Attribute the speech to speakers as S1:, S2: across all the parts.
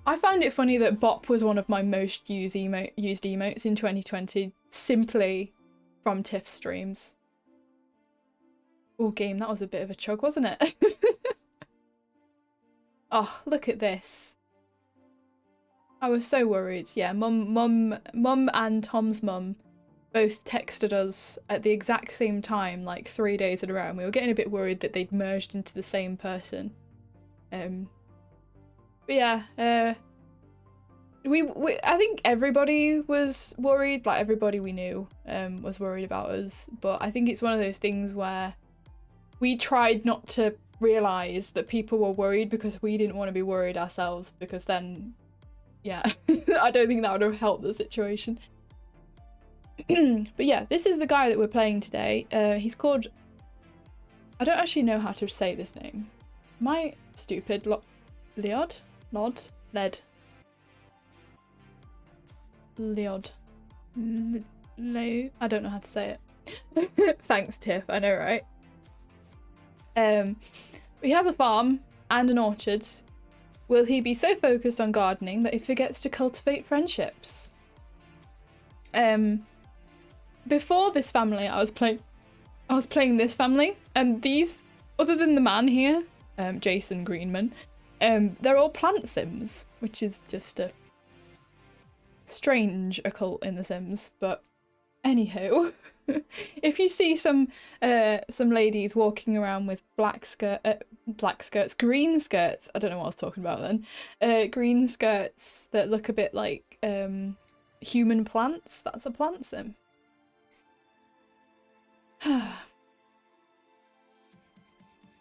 S1: I found it funny that Bop was one of my most used emotes in 2020, simply from Tiff streams. Oh, game, that was a bit of a chug, wasn't it? Oh, look at this. I was so worried. Yeah, Mum and Tom's mum both texted us at the exact same time, like 3 days in a row, and we were getting a bit worried that they'd merged into the same person. But yeah, I think everybody was worried, like everybody we knew was worried about us, but I think it's one of those things where we tried not to realise that people were worried because we didn't want to be worried ourselves, because then, yeah, I don't think that would have helped the situation. But yeah, this is the guy that we're playing today. He's called... I don't actually know how to say this name. Am I stupid? Leod? Lod? Led? Leod. I don't know how to say it. Thanks, Tiff. I know, right? He has a farm and an orchard. Will he be so focused on gardening that he forgets to cultivate friendships? Before this family, I was playing this family, and these, other than the man here, Jason Greenman, they're all plant sims, which is just a strange occult in the Sims. But anywho, if you see some ladies walking around with green skirts, I don't know what I was talking about then, green skirts that look a bit like human plants, that's a plant sim.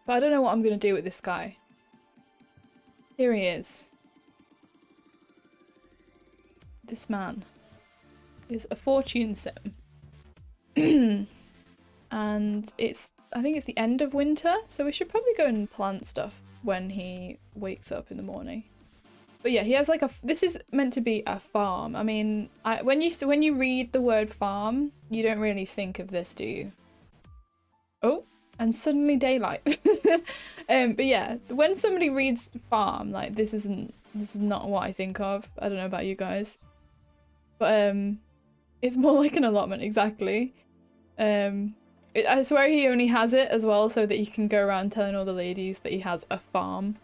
S1: But I don't know what I'm going to do with this guy. Here he is. This man is a fortune sim. And I think it's the end of winter, so we should probably go and plant stuff when he wakes up in the morning. But yeah, he has like this is meant to be a farm. I mean, when you read the word farm, you don't really think of this, do you? Oh, and suddenly daylight. But yeah, when somebody reads farm, like this is not what I think of. I don't know about you guys, but it's more like an allotment, exactly. I swear he only has it as well so that he can go around telling all the ladies that he has a farm.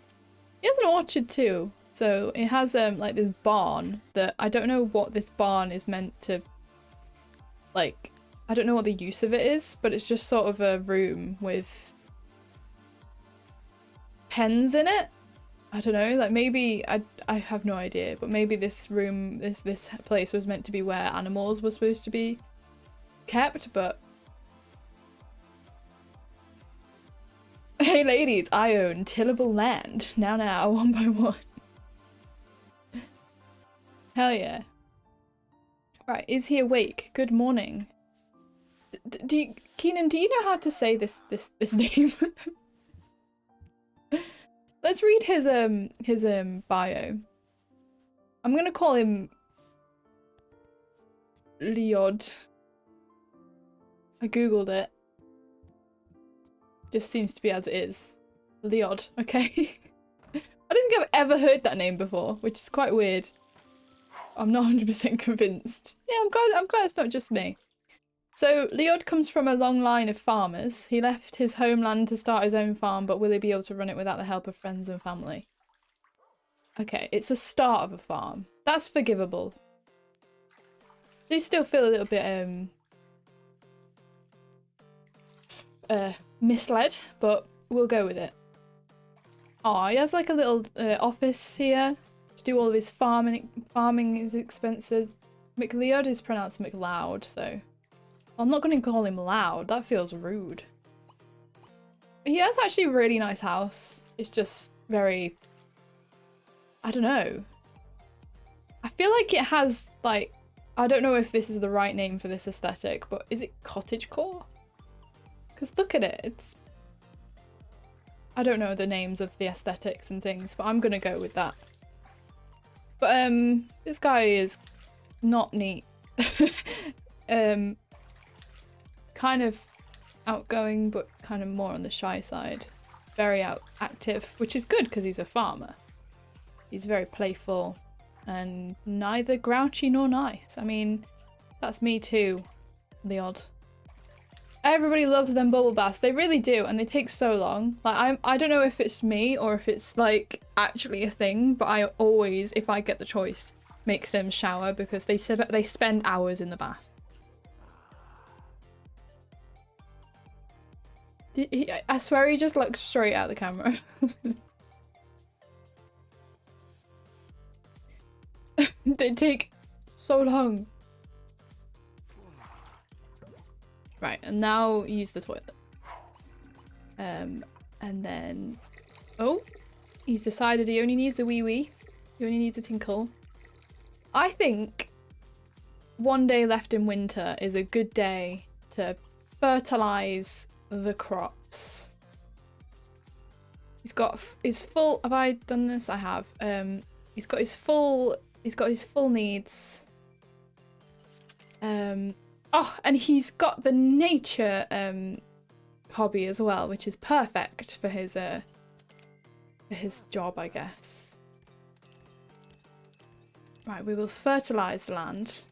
S1: He has an orchard too, so it has like this barn that I don't know what this barn is meant to, like, I don't know what the use of it is, but it's just sort of a room with pens in it. I don't know, like maybe, I have no idea, but maybe this room, this place was meant to be where animals were supposed to be kept, but... Hey ladies, I own tillable land. Now, one by one. Hell yeah. Right, is he awake? Good morning. Keenan, do you know how to say this name? Let's read his bio. I'm gonna call him Leod. I googled it. Just seems to be as it is. Leod, okay. I don't think I've ever heard that name before, which is quite weird. I'm not 100% convinced. Yeah, I'm glad it's not just me. So, Leod comes from a long line of farmers. He left his homeland to start his own farm, but will he be able to run it without the help of friends and family? Okay, it's the start of a farm. That's forgivable. I do still feel a little bit, misled, but we'll go with it. Oh, he has like a little office here to do all of his farming is expensive. McLeod is pronounced McLeod, so I'm not going to call him loud. That feels rude. He has actually a really nice house. It's just very, I don't know. I feel like it has like, I don't know if this is the right name for this aesthetic, but is it cottagecore? Because look at it, it's... I don't know the names of the aesthetics and things, but I'm gonna go with that. But this guy is not neat. Kind of outgoing, but kind of more on the shy side. Very active, which is good because he's a farmer. He's very playful and neither grouchy nor nice. I mean, that's me too, Leod. Everybody loves them bubble baths. They really do, and they take so long. Like I don't know if it's me or if it's like actually a thing, but I always, if I get the choice, make Sims shower because they spend hours in the bath. I swear he just looked straight at the camera. They take so long. Right, and now use the toilet. And then... Oh! He's decided he only needs a wee-wee. He only needs a tinkle. I think one day left in winter is a good day to fertilise the crops. He's got his full... Have I done this? I have. He's got his full needs. Oh, and he's got the nature hobby as well, which is perfect for his job, I guess. Right, we will fertilize the land.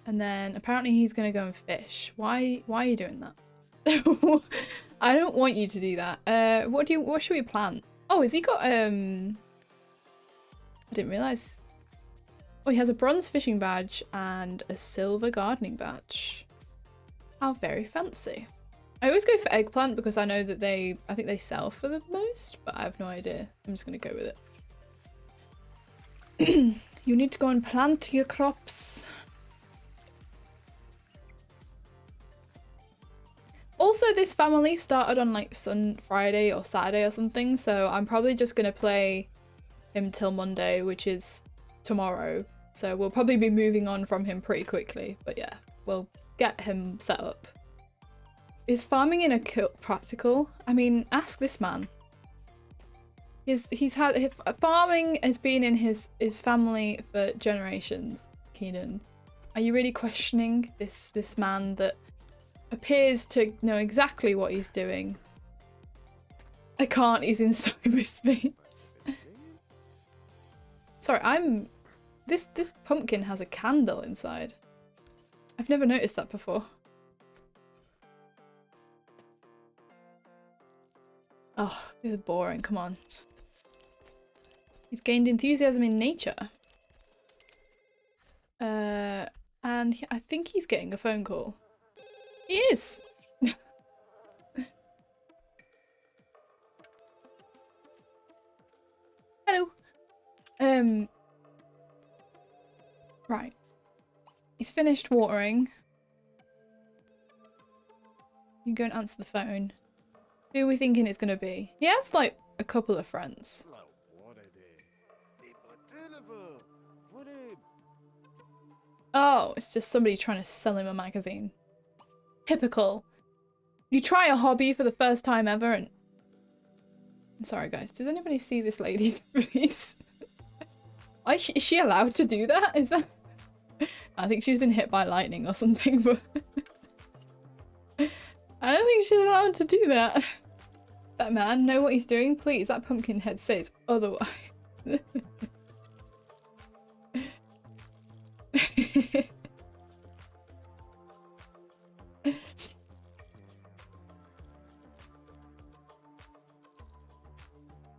S1: And then apparently he's going to go and fish. Why are you doing that? I don't want you to do that. What should we plant? Oh, has he got I didn't realize. Oh, he has a bronze fishing badge and a silver gardening badge. How very fancy. I always go for eggplant because I know that I think they sell for the most, but I have no idea. I'm just gonna go with it. You need to go and plant your crops. Also, this family started on like Friday or Saturday or something, so I'm probably just gonna play him till Monday, which is tomorrow. So we'll probably be moving on from him pretty quickly, but yeah, we'll get him set up. Is farming in a kilt practical? I mean, ask this man. Farming has been in his family for generations, Keenan. Are you really questioning this man that appears to know exactly what he's doing? I can't, he's in cyberspace. Sorry, this pumpkin has a candle inside. I've never noticed that before. Oh, this is boring, come on. He's gained enthusiasm in nature. And I think he's getting a phone call. He is! Hello! Right. He's finished watering. You go and answer the phone. Who are we thinking it's gonna be? He has like a couple of friends. Oh, it's just somebody trying to sell him a magazine. Typical. You try a hobby for the first time ever and... I'm sorry guys, does anybody see this lady's face? Is she allowed to do that? Is that... I think she's been hit by lightning or something, but... I don't think she's allowed to do that. That man know what he's doing? Please, that pumpkin head says otherwise.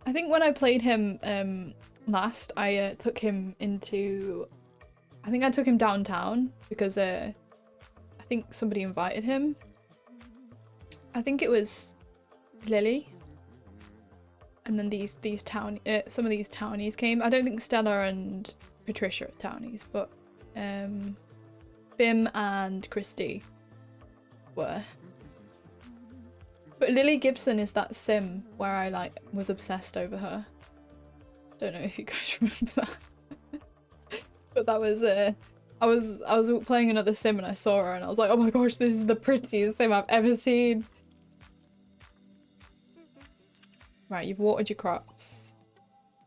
S1: I think when I played him last, I took him into... I think I took him downtown because I think somebody invited him. I think it was Lily. And then some of these townies came. I don't think Stella and Patricia are townies, but Bim and Christy were. But Lily Gibson is that sim where I like was obsessed over her. Don't know if you guys remember that. But that was I was playing another sim and I saw her and I was like, oh my gosh, this is the prettiest sim I've ever seen. Right, you've watered your crops.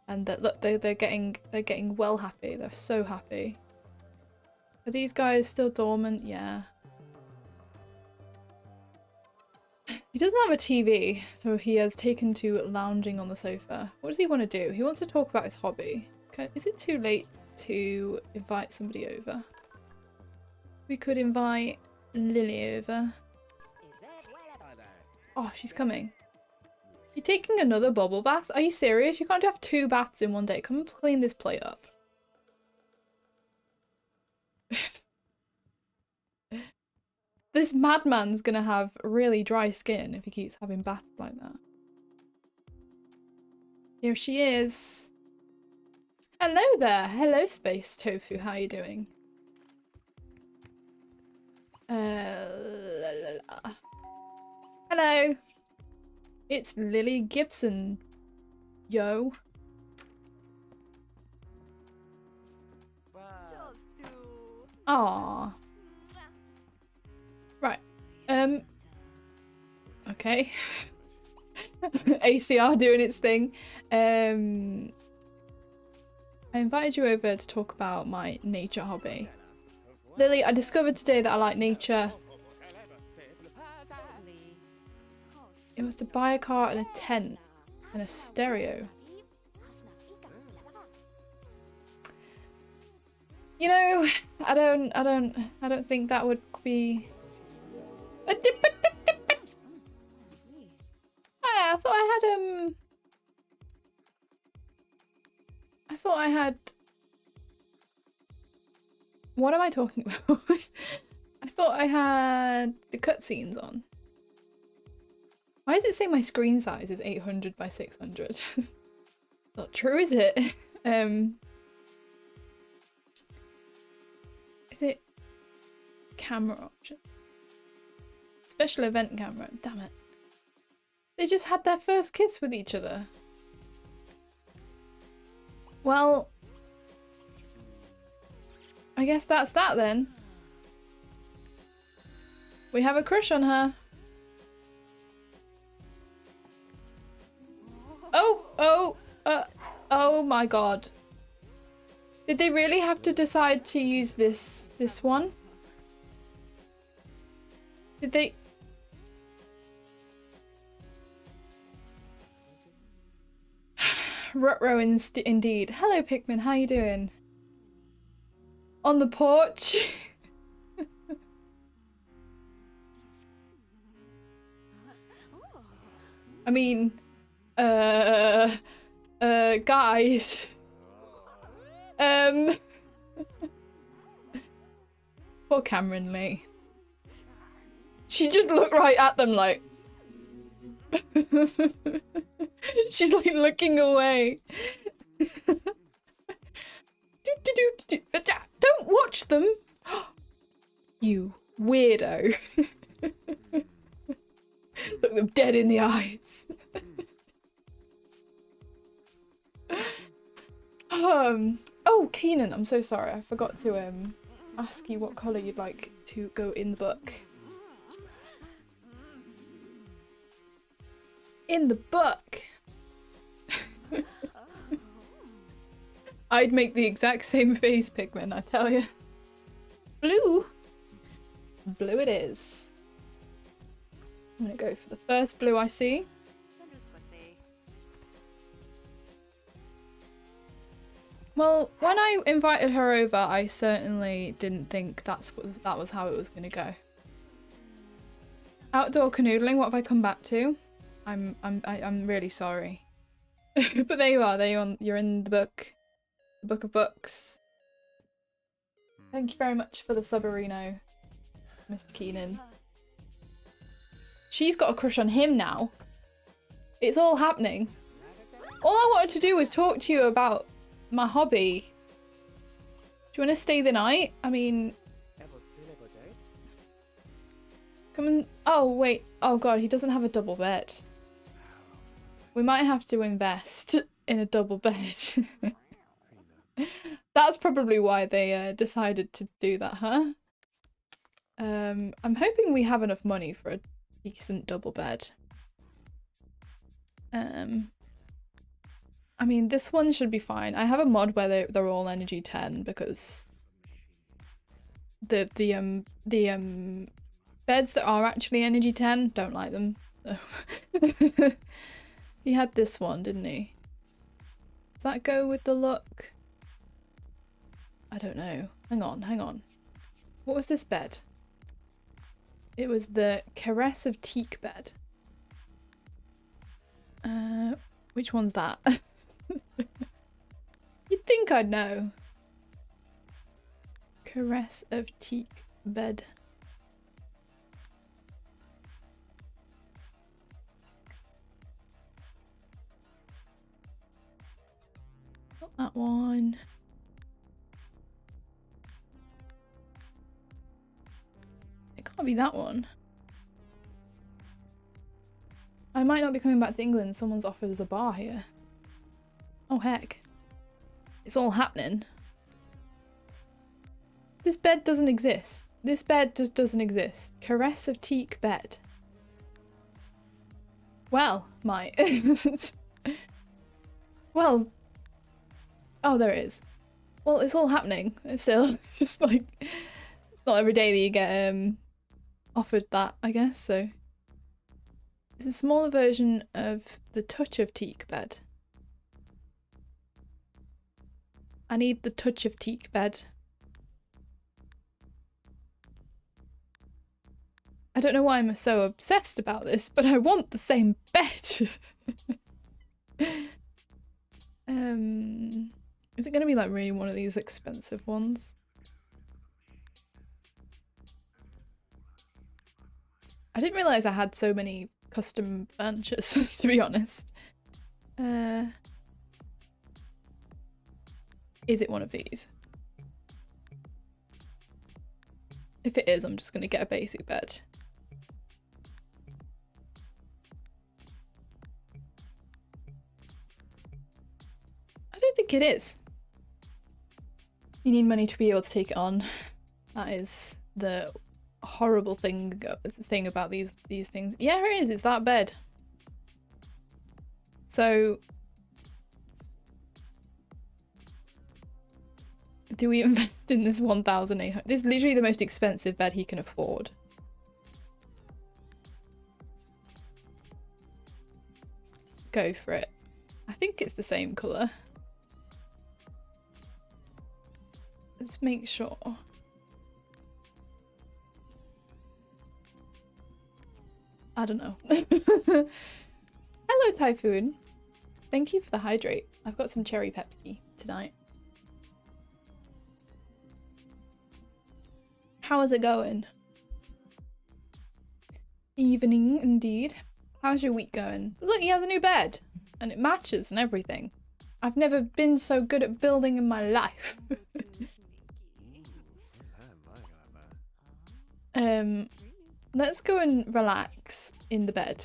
S1: And look, they're getting well happy. They're so happy. Are these guys still dormant? Yeah. He doesn't have a TV, so he has taken to lounging on the sofa. What does he want to do? He wants to talk about his hobby. Is it too late to invite somebody over? We could invite Lily over. Oh, she's coming. You're taking another bubble bath? Are you serious? You can't have 2 baths in one day. Come and clean this plate up. This madman's gonna have really dry skin if he keeps having baths like that. Here she is. Hello there. Hello, Space Tofu. How are you doing? Hello. It's Lily Gibson. Yo. Aww. Right. Okay. ACR doing its thing. I invited you over to talk about my nature hobby. Lily, I discovered today that I like nature. It was to buy a car and a tent and a stereo. You know, I don't think that would be. I thought I had. What am I talking about? I thought I had the cutscenes on. Why does it say my screen size is 800 by 600? Not true, is it? Is it camera option? Special event camera. Damn it. They just had their first kiss with each other. Well, I guess that's that then. We have a crush on her. Oh my god. Did they really have to decide to use this one? Did they? Rutro indeed. Hello Pikmin, how you doing? On the porch? I mean, guys. Poor Cameron Lee. She just looked right at them like. She's like looking away. Don't watch them. You weirdo. Look them dead in the eyes. Oh, Keenan, I'm so sorry. I forgot to ask you what colour you'd like to go in the book. In the book. I'd make the exact same face, Pikmin, I tell you. Blue. Blue it is. I'm gonna go for the first blue I see. Well, when I invited her over, I certainly didn't think that was how it was gonna go. Outdoor canoodling, what have I come back to? I'm really sorry. But there you are, you're in the book. The book of books. Thank you very much for the subarino, Mr. Keenan. She's got a crush on him now. It's all happening. All I wanted to do was talk to you about my hobby. Do you want to stay the night? I mean... Come on. Oh, wait. Oh, God, he doesn't have a double bed. We might have to invest in a double bed. That's probably why they decided to do that, huh? I'm hoping we have enough money for a decent double bed. I mean, this one should be fine. I have a mod where they're all energy 10 because the beds that are actually energy 10 don't like them. He had this one, didn't he? Does that go with the look? I don't know. Hang on, hang on. What was this bed? It was the Caress of Teak bed. Which one's that? You'd think I'd know. Caress of Teak bed. Not that one. It can't be that one. I might not be coming back to England. Someone's offered us a bar here. Oh heck. It's all happening. This bed doesn't exist. This bed just doesn't exist. Caress of Teak bed. Well, my... well... Oh, there it is. Well, it's all happening. It's still just like... It's not every day that you get offered that, I guess, so... It's a smaller version of the Touch of Teak bed. I need the Touch of Teak bed. I don't know why I'm so obsessed about this, but I want the same bed. Is it going to be like really one of these expensive ones? I didn't realise I had so many custom furnitures, to be honest. Is it one of these? If it is, I'm just going to get a basic bed. I don't think it is. You need money to be able to take it on. That is the horrible thing about these things. Yeah, it is. It's that bed. So, do we invest in this 1,800? This is literally the most expensive bed he can afford. Go for it. I think it's the same colour. Let's make sure. I don't know. Hello, Typhoon. Thank you for the hydrate. I've got some cherry Pepsi tonight. How is it going? Evening, indeed. How's your week going? Look, he has a new bed. And it matches and everything. I've never been so good at building in my life. Let's go and relax in the bed.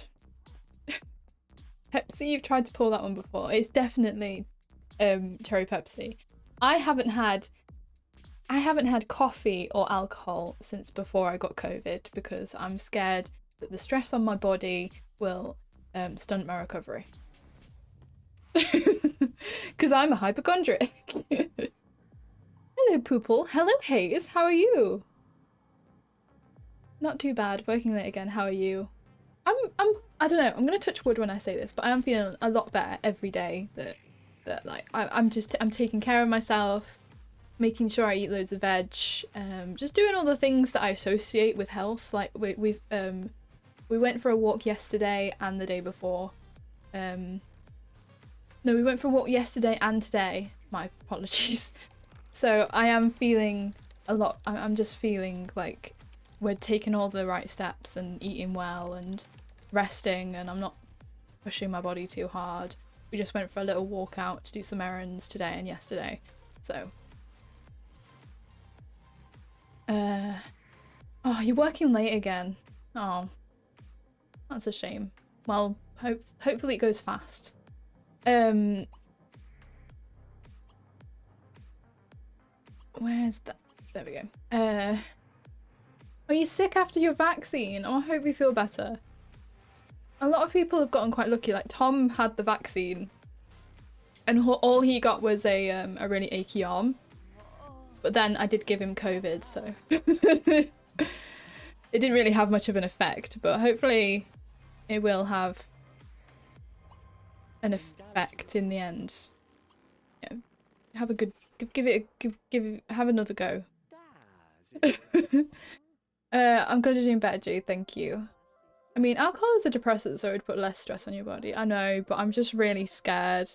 S1: Pepsi, you've tried to pull that one before. It's definitely cherry Pepsi. I haven't had coffee or alcohol since before I got COVID because I'm scared that the stress on my body will stunt my recovery. Because I'm a hypochondriac. Hello, Poople. Hello, Hayes. How are you? Not too bad. Working late again. How are you? I don't know. I'm gonna touch wood when I say this, but I am feeling a lot better every day. That like I'm taking care of myself, making sure I eat loads of veg, just doing all the things that I associate with health. Like we went for a walk yesterday and the day before. No, we went for a walk yesterday and today. My apologies. So I am feeling a lot. I'm just feeling like we're taking all the right steps and eating well and resting, and I'm not pushing my body too hard. We just went for a little walk out to do some errands today and yesterday. So, oh, you're working late again. Oh, that's a shame. Well, hopefully it goes fast. Where's that? There we go. Are you sick after your vaccine? Oh, I hope you feel better. A lot of people have gotten quite lucky. Like Tom had the vaccine, and all he got was a really achy arm. But then I did give him COVID, so it didn't really have much of an effect. But hopefully it will have an effect in the end. Yeah, have a good have another go. I'm glad you're doing better, Jay. Thank you. I mean, alcohol is a depressant, so it would put less stress on your body. I know, but I'm just really scared.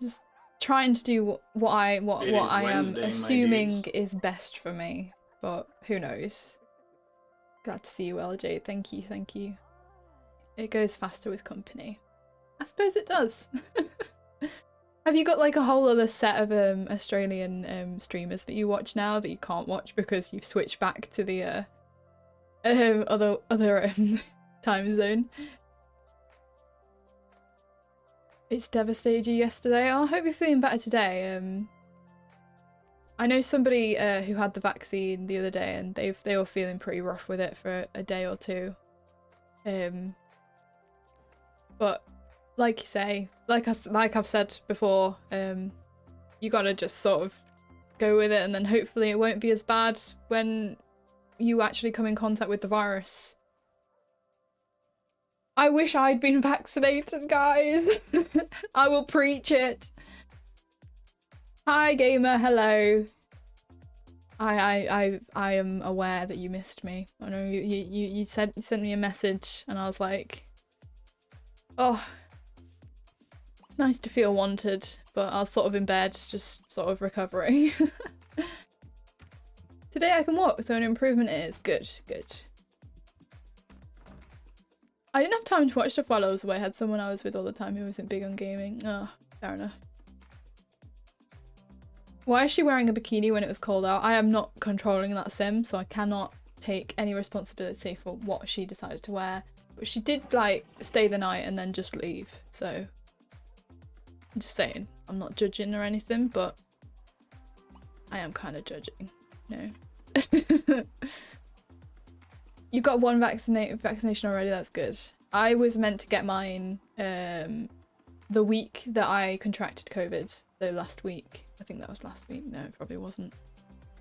S1: Just trying to do what I am assuming is best for me, but who knows? Glad to see you, LJ. Thank you, thank you. It goes faster with company. I suppose it does. Have you got like a whole other set of Australian streamers that you watch now that you can't watch because you've switched back to the other time zone? It's devastated you yesterday. Oh, I hope you're feeling better today. I know somebody who had the vaccine the other day, and they were feeling pretty rough with it for a day or two. But like you say, like I've said before, you gotta just sort of go with it, and then hopefully it won't be as bad when you actually come in contact with the virus. I wish I'd been vaccinated, guys. I will preach it. Hi, gamer. Hello. I am aware that you missed me. I know you sent me a message, and I was like, oh, it's nice to feel wanted. But I was sort of in bed, just sort of recovering. Today I can walk, so an improvement is good. Good. I didn't have time to watch stuff while I was away. I had someone I was with all the time who wasn't big on gaming. Oh, fair enough. Why is she wearing a bikini when it was cold out? I am not controlling that sim, so I cannot take any responsibility for what she decided to wear. But she did, like, stay the night and then just leave, so... I'm just saying. I'm not judging or anything, but... I am kind of judging. No. You got one vaccination already, that's good. I was meant to get mine the week that I contracted COVID. So last week. I think that was last week. No, it probably wasn't.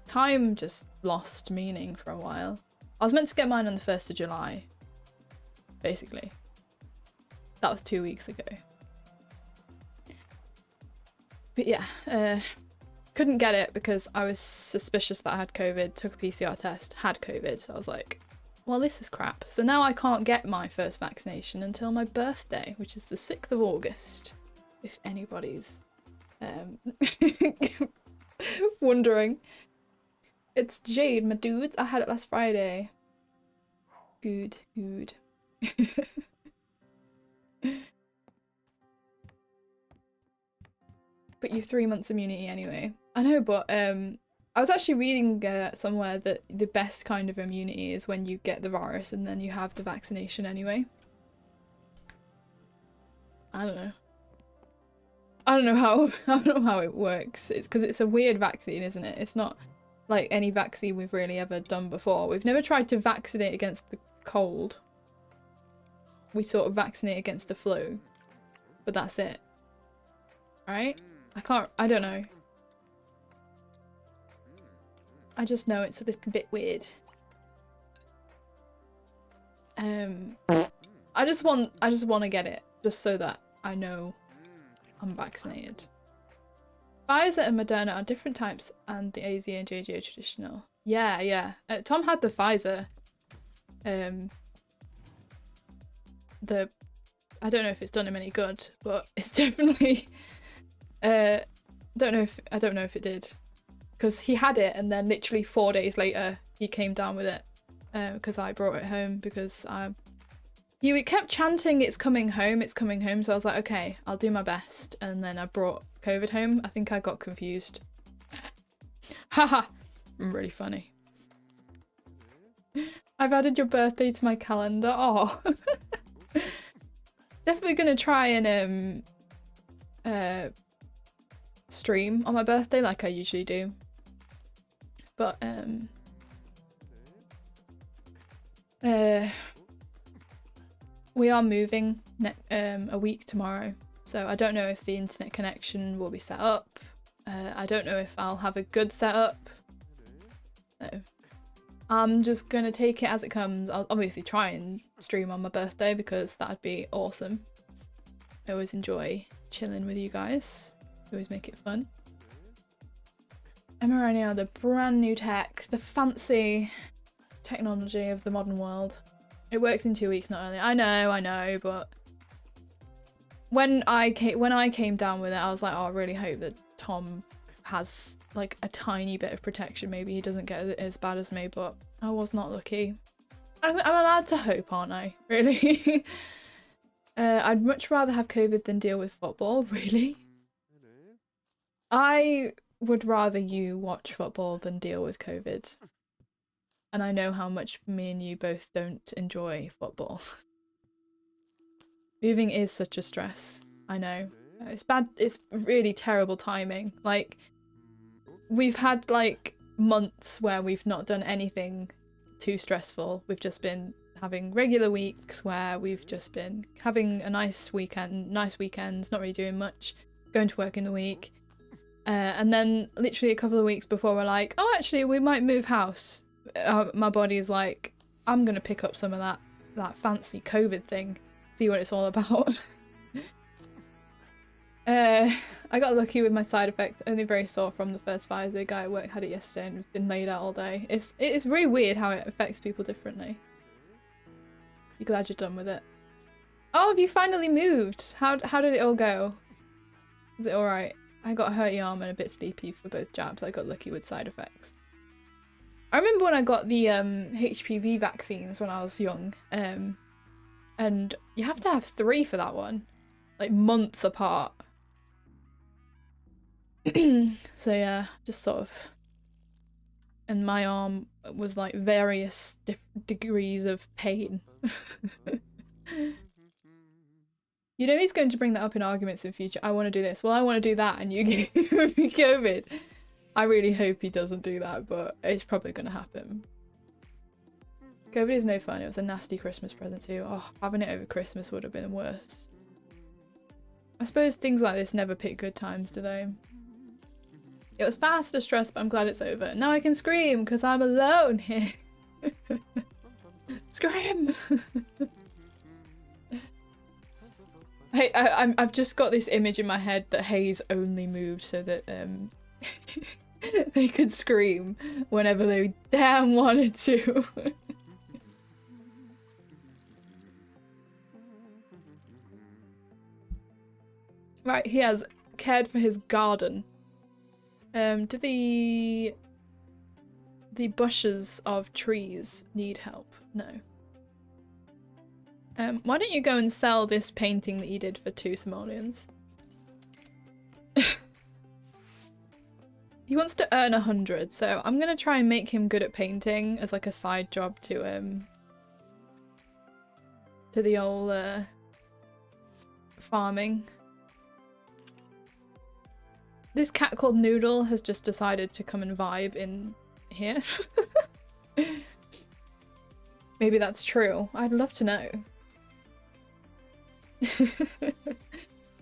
S1: Time just lost meaning for a while. I was meant to get mine on the 1st of July. Basically. That was 2 weeks ago. But yeah, couldn't get it because I was suspicious that I had COVID, took a PCR test, had COVID, so I was like, well, this is crap. So now I can't get my first vaccination until my birthday, which is the 6th of August, if anybody's wondering. It's Jade, my dudes. I had it last Friday. Good, good. But you've 3 months immunity anyway. I know, but I was actually reading somewhere that the best kind of immunity is when you get the virus and then you have the vaccination anyway. I don't know. I don't know how it works. It's because it's a weird vaccine, isn't it? It's not like any vaccine we've really ever done before. We've never tried to vaccinate against the cold. We sort of vaccinate against the flu, but that's it. Right? I don't know. I just know it's a little bit weird. I just want to get it just so that I know I'm vaccinated. Pfizer and Moderna are different types, and the AZ and JJ are traditional. Yeah, yeah. Tom had the Pfizer. I don't know if it's done him any good, but it's definitely. I don't know if it did. Because he had it, and then literally 4 days later he came down with it because I brought it home because he kept chanting it's coming home, so I was like, okay, I'll do my best, and then I brought COVID home. I think I got confused. Haha, I'm really funny. I've added your birthday to my calendar. Oh. Definitely gonna try and stream on my birthday like I usually do. But we are moving a week tomorrow, so I don't know if the internet connection will be set up. I don't know if I'll have a good setup. So I'm just gonna take it as it comes. I'll obviously try and stream on my birthday because that'd be awesome. I always enjoy chilling with you guys. Always make it fun. Emma right now, the brand new tech, the fancy technology of the modern world. It works in 2 weeks, not only. I know, but when I came down with it, I was like, oh, I really hope that Tom has like a tiny bit of protection. Maybe he doesn't get it as bad as me, but I was not lucky. I'm allowed to hope, aren't I? Really? I'd much rather have COVID than deal with football. Really? I would rather you watch football than deal with COVID. And I know how much me and you both don't enjoy football. Moving is such a stress. I know. It's bad. It's really terrible timing. Like, we've had like months where we've not done anything too stressful. We've just been having regular weeks where we've just been having a nice weekend, nice weekends, not really doing much, going to work in the week. And then literally a couple of weeks before we're like, oh, actually, we might move house. My body is like, I'm going to pick up some of that fancy COVID thing, see what it's all about. I got lucky with my side effects, only very sore from the first Pfizer. The guy at work had it yesterday and been laid out all day. It's really weird how it affects people differently. You're glad you're done with it. Oh, have you finally moved? How did it all go? Was it alright? I got a hurty arm and a bit sleepy for both jabs. I got lucky with side effects. I remember when I got the HPV vaccines when I was young, and you have to have 3 for that one, like months apart. So yeah, just sort of, and my arm was like various degrees of pain. You know he's going to bring that up in arguments in future. I want to do this. Well, I want to do that, and you give me COVID. I really hope he doesn't do that, but it's probably going to happen. COVID is no fun. It was a nasty Christmas present too. Oh, having it over Christmas would have been worse. I suppose things like this never pick good times, do they? It was fast, a stress, but I'm glad it's over. Now I can scream because I'm alone here. Scream! Hey, I've just got this image in my head that Hayes only moved so that they could scream whenever they damn wanted to. Right, he has cared for his garden. Do the bushes of trees need help? No. Why don't you go and sell this painting that you did for 2 simoleons? He wants to earn 100, so I'm gonna try and make him good at painting as like a side job to the old farming. This cat called Noodle has just decided to come and vibe in here. Maybe that's true. I'd love to know.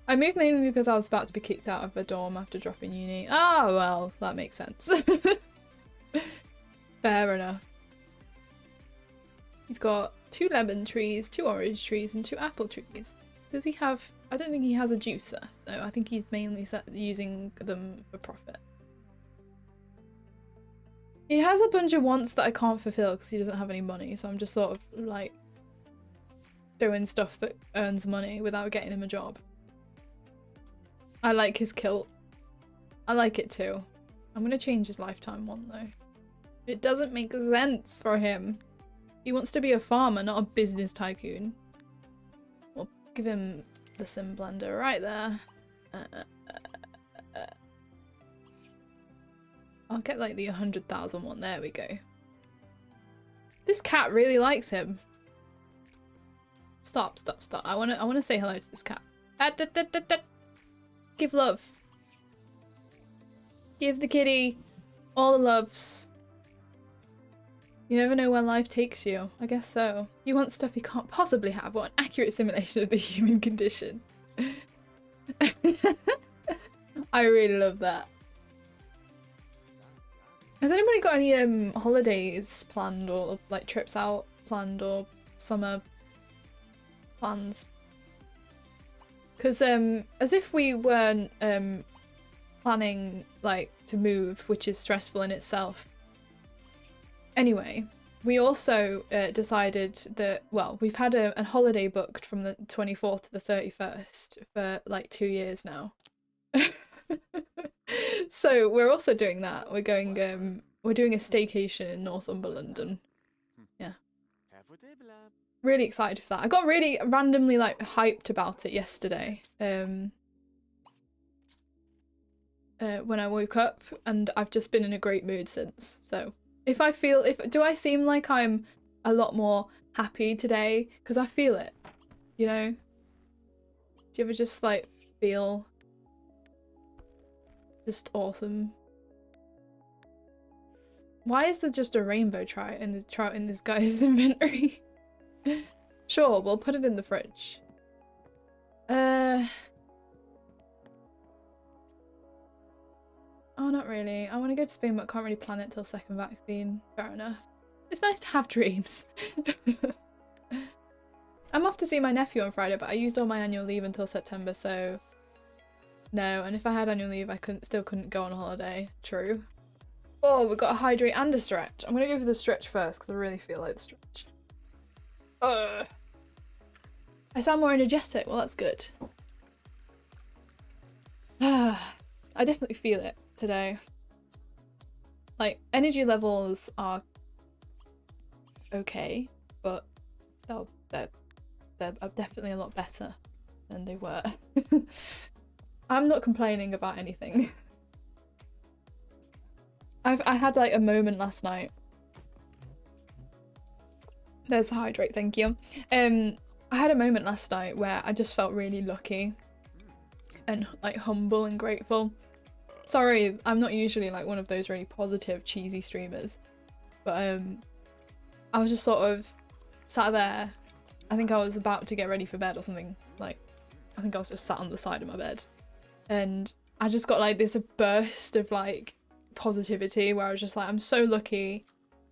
S1: I moved mainly because I was about to be kicked out of a dorm after dropping uni. Oh, well, that makes sense. Fair enough. He's got 2 lemon trees, 2 orange trees, and 2 apple trees. Does he have... I don't think he has a juicer, so I think he's mainly using them for profit. He has a bunch of wants that I can't fulfill because he doesn't have any money, so I'm just sort of, like, doing stuff that earns money without getting him a job. I like his kilt. I like it too. I'm gonna change his lifetime one though. It doesn't make sense for him. He wants to be a farmer, not a business tycoon. We'll give him the sim blender right there. I'll get like the 100,000 one. There we go. This cat really likes him. Stop, stop, stop. I wanna say hello to this cat. Give love. Give the kitty all the loves. You never know where life takes you. I guess so. You want stuff you can't possibly have. What an accurate simulation of the human condition. I really love that. Has anybody got any holidays planned or like trips out planned or summer plans? Because as if we weren't planning like to move, which is stressful in itself. Anyway, we also decided that, well, we've had a holiday booked from the 24th to the 31st for like 2 years now. So we're also doing that. We're doing a staycation in Northumberland, and yeah, really excited for that. I got really randomly like hyped about it yesterday when I woke up, and I've just been in a great mood since. So do I seem like I'm a lot more happy today? Because I feel it, you know? Do you ever just like feel just awesome? Why is there just a rainbow trout in this guy's inventory? Sure, we'll put it in the fridge. Oh, not really. I want to go to Spain, but can't really plan it till second vaccine. Fair enough. It's nice to have dreams. I'm off to see my nephew on Friday, but I used all my annual leave until September, so no. And if I had annual leave, I still couldn't go on holiday. True. Oh, we've got a hydrate and a stretch. I'm gonna go for the stretch first because I really feel like the stretch. I sound more energetic. Well, that's good. I definitely feel it today. Like, energy levels are okay, but they're definitely a lot better than they were. I'm not complaining about anything. I had like a moment last night. There's the hydrate, thank you. I had a moment last night where I just felt really lucky and like humble and grateful. Sorry, I'm not usually like one of those really positive, cheesy streamers, but I was just sort of sat there. I think I was about to get ready for bed or something. Like, I think I was just sat on the side of my bed, and I just got like this burst of like positivity where I was just like, I'm so lucky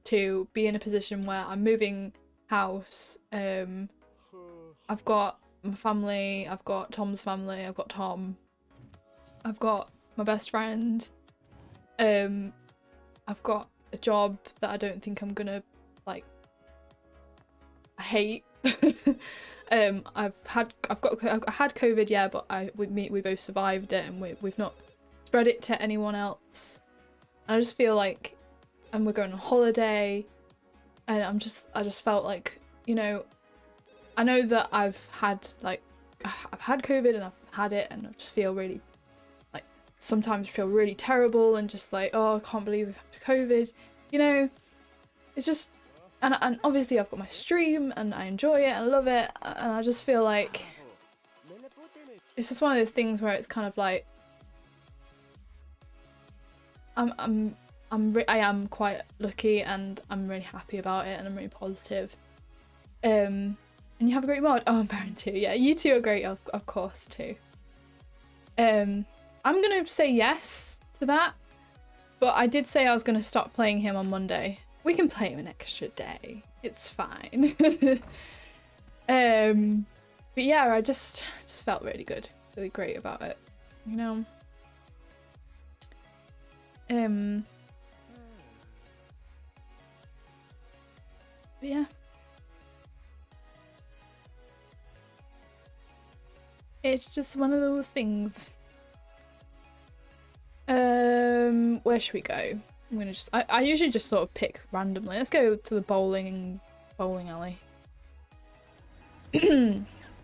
S1: to be in a position where I'm moving house. I've got my family, I've got Tom's family, I've got Tom, I've got my best friend, I've got a job that I don't think I'm gonna like hate. I had COVID, yeah, but we both survived it, and we've not spread it to anyone else. And I just feel like, and we're going on holiday, and I just felt like, you know, I know that I've had COVID and I've had it, and I just feel really like sometimes feel really terrible and just like, oh, I can't believe we've had COVID, you know. It's just, and obviously I've got my stream and I enjoy it and I love it, and I just feel like it's just one of those things where it's kind of like I am quite lucky, and I'm really happy about it, and I'm really positive. And you have a great mod. Oh, I'm Baron too. Yeah, you two are great, of course too. I'm gonna say yes to that, but I did say I was gonna stop playing him on Monday. We can play him an extra day. It's fine. But yeah, I just felt really good, really great about it, you know. But yeah. It's just one of those things. Where should we go? I'm gonna just I usually just sort of pick randomly. Let's go to the bowling alley.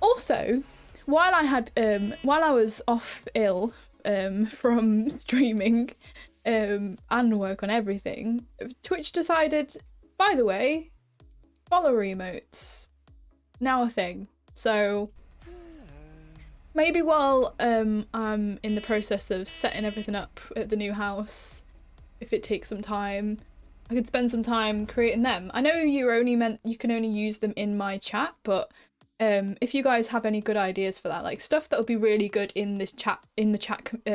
S1: Also, while I was off ill from streaming and work on everything, Twitch decided, by the way, follower emotes now a thing. So maybe while I'm in the process of setting everything up at the new house, if it takes some time, I could spend some time creating them. I know you can only use them in my chat, but if you guys have any good ideas for that, like stuff that would be really good in the chat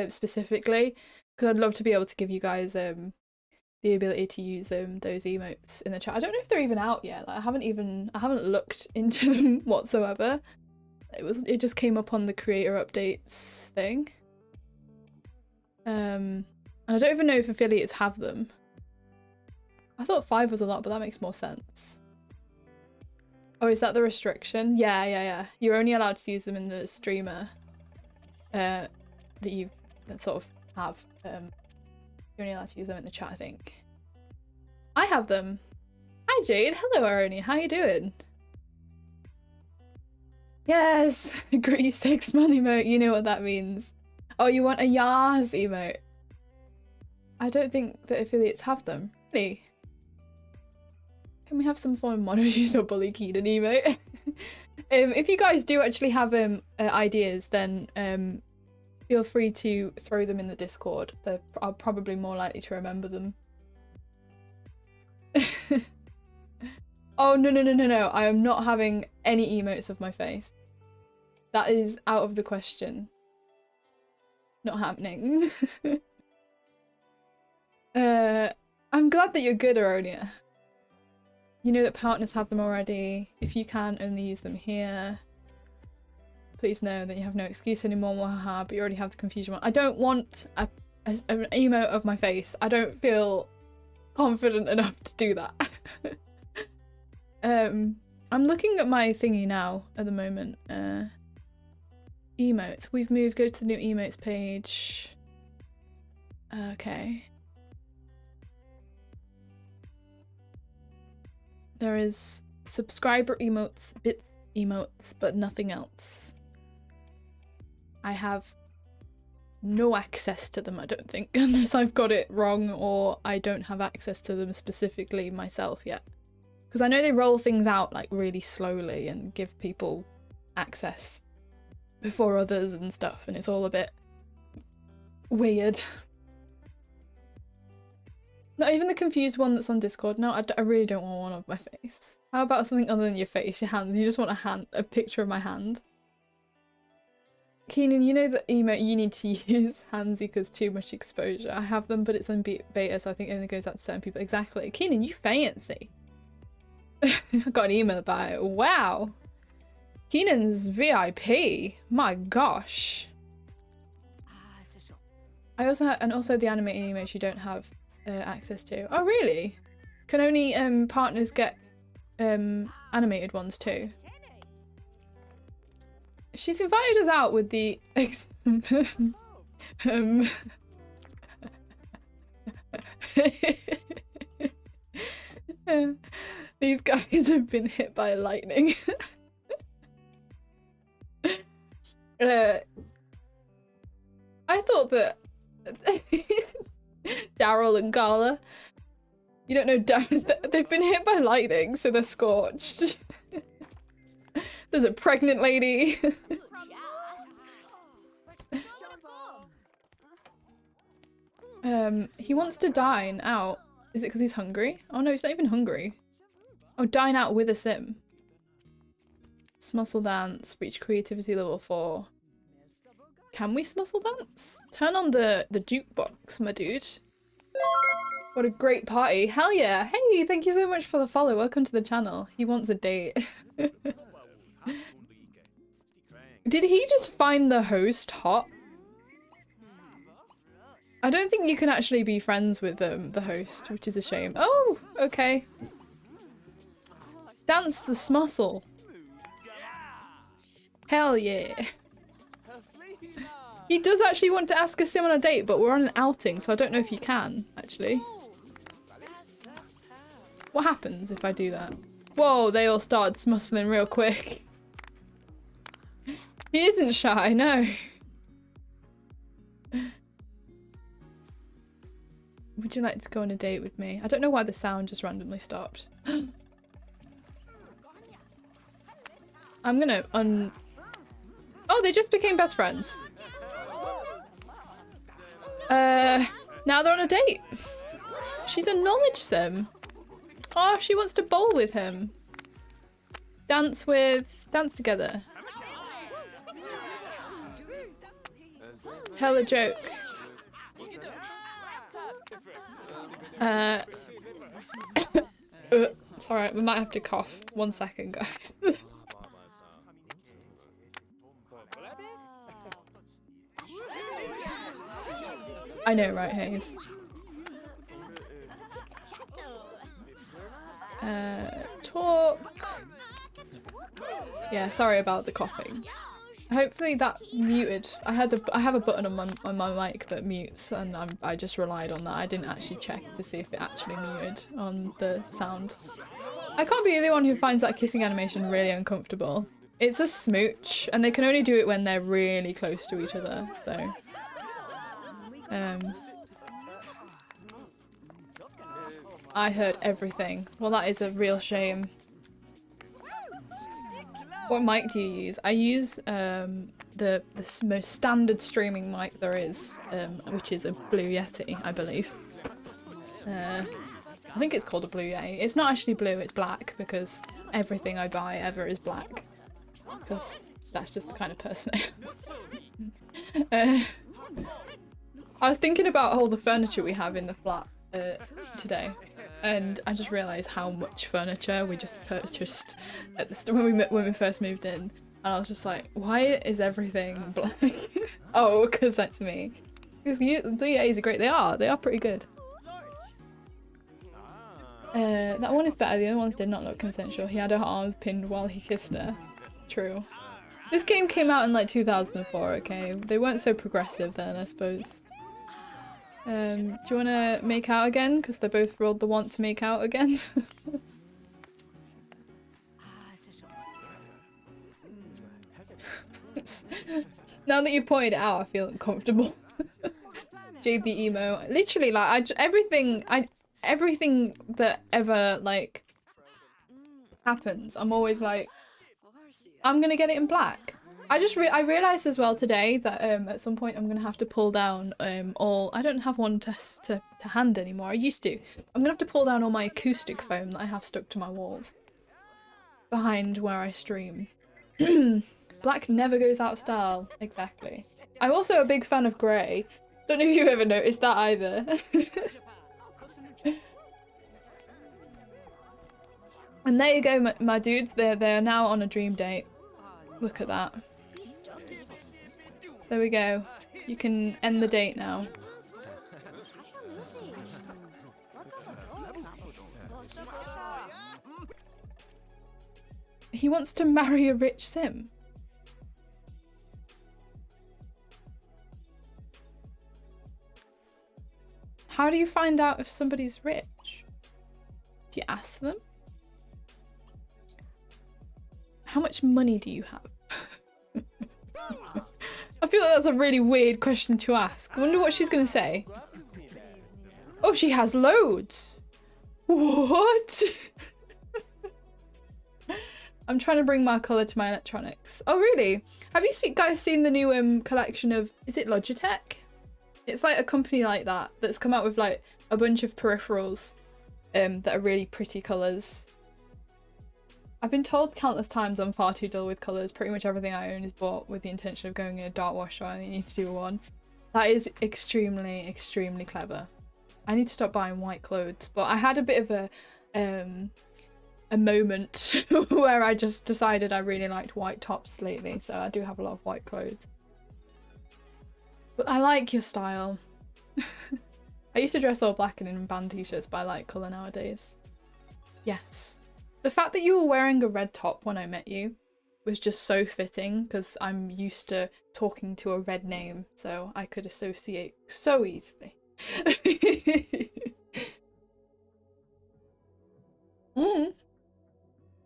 S1: specifically, because I'd love to be able to give you guys the ability to use those emotes in the chat. I don't know if they're even out yet. Like, I haven't looked into them whatsoever. It just came up on the creator updates thing. And I don't even know if affiliates have them. I thought 5 was a lot, but that makes more sense. Oh, is that the restriction? Yeah. You're only allowed to use them in the streamer that you sort of have. You're only allowed to use them in the chat, I think. I have them. Hi Jade. Hello Aroni. How you doing? Yes! Agree 6 man emote. You know what that means. Oh, you want a Yars emote? I don't think that affiliates have them. Really? Can we have some form of moderators or bully Keenan emote? If you guys do actually have ideas, then feel free to throw them in the Discord. I'm probably more likely to remember them. Oh, no. I am not having any emotes of my face. That is out of the question. Not happening. I'm glad that you're good, Aronia. You know that partners have them already. If you can, only use them here. Please know that you have no excuse anymore, wahaha, but you already have the confusion one. I don't want an emote of my face. I don't feel confident enough to do that. I'm looking at my thingy now at the moment. Emotes. We've moved, go to the new emotes page. Okay. There is subscriber emotes, bits emotes, but nothing else. I have no access to them, I don't think, unless I've got it wrong or I don't have access to them specifically myself yet. Because I know they roll things out like really slowly and give people access before others and stuff, and it's all a bit weird. Not even the confused one that's on Discord. No, I really don't want one of my face. How about something other than your face, your hands? You just want a picture of my hand. Keenan, you know the emote you need to use handsy because too much exposure. I have them, but it's on beta, so I think it only goes out to certain people. Exactly. Keenan, you fancy. I got an email about it. Wow. Keenan's VIP. My gosh. I also have, and also the animated emotes you don't have access to. Oh really? Can only partners get animated ones too? She's invited us out with the these guys have been hit by lightning. I thought that Daryl and Gala, you don't know, they've been hit by lightning, so they're scorched. There's a pregnant lady. He wants to dine out. Is it because he's hungry? Oh no, he's not even hungry. Oh, dine out with a sim. Smuscle dance, reach creativity level 4. Can we smuscle dance? Turn on the jukebox, my dude. What a great party. Hell yeah. Hey, thank you so much for the follow. Welcome to the channel. He wants a date. Did he just find the host hot? I don't think you can actually be friends with the host, which is a shame. Oh, okay. Dance the smustle. Hell yeah. He does actually want to ask a sim on a date, but we're on an outing, so I don't know if you can, actually. What happens if I do that? Whoa, they all started smussling real quick. He isn't shy, no. Would you like to go on a date with me? I don't know why the sound just randomly stopped. I'm gonna Oh, they just became best friends. Now they're on a date. She's a knowledge sim. Oh, she wants to bowl with him. Dance together. Tell a joke. Sorry, we might have to cough. 1 second, guys. I know, right, Hayes? Talk. Yeah, sorry about the coughing. Hopefully that muted. I have a button on my mic that mutes, and I just relied on that. I didn't actually check to see if it actually muted on the sound. I can't be the only one who finds that kissing animation really uncomfortable. It's a smooch, and they can only do it when they're really close to each other, so... I heard everything. Well, that is a real shame. What mic do you use? I use the most standard streaming mic there is, which is a Blue Yeti, I believe. I think it's called a Blue Yeti. It's not actually blue, it's black, because everything I buy ever is black. Because that's just the kind of person I am. I was thinking about all the furniture we have in the flat today, and I just realised how much furniture we just purchased at the when we first moved in, and I was just like, why is everything black? Oh, because that's me. Because the Yetis are great. They are pretty good. That one is better. The other ones did not look consensual. He had her arms pinned while he kissed her. True. This game came out in like 2004. Okay, they weren't so progressive then, I suppose. Do you want to make out again? Because they both rolled the want to make out again. Now that you've pointed it out, I feel uncomfortable. Jade the emo. Literally, like, everything that ever, like, happens, I'm always like, I'm gonna get it in black. I realised as well today that at some point I'm gonna have to pull down all. I don't have one to hand anymore. I used to. I'm gonna have to pull down all my acoustic foam that I have stuck to my walls behind where I stream. Black never goes out of style. Exactly. I'm also a big fan of grey. Don't know if you've ever noticed that either. And there you go, my dudes. They're now on a dream date. Look at that. There we go. You can end the date now. He wants to marry a rich sim. How do you find out if somebody's rich? Do you ask them? How much money do you have? I feel like that's a really weird question to ask. I wonder what she's gonna say. Oh, she has loads. What? I'm trying to bring my colour to my electronics. Oh, really? Have you guys seen the new collection of, is it Logitech? It's like a company like that that's come out with like a bunch of peripherals that are really pretty colours. I've been told countless times I'm far too dull with colours. Pretty much everything I own is bought with the intention of going in a dark wash, so I need to do one. That is extremely, extremely clever. I need to stop buying white clothes, but I had a bit of a moment where I just decided I really liked white tops lately, so I do have a lot of white clothes. But I like your style. I used to dress all black and in band t-shirts, but I like colour nowadays. Yes. The fact that you were wearing a red top when I met you was just so fitting, because I'm used to talking to a red name, so I could associate so easily.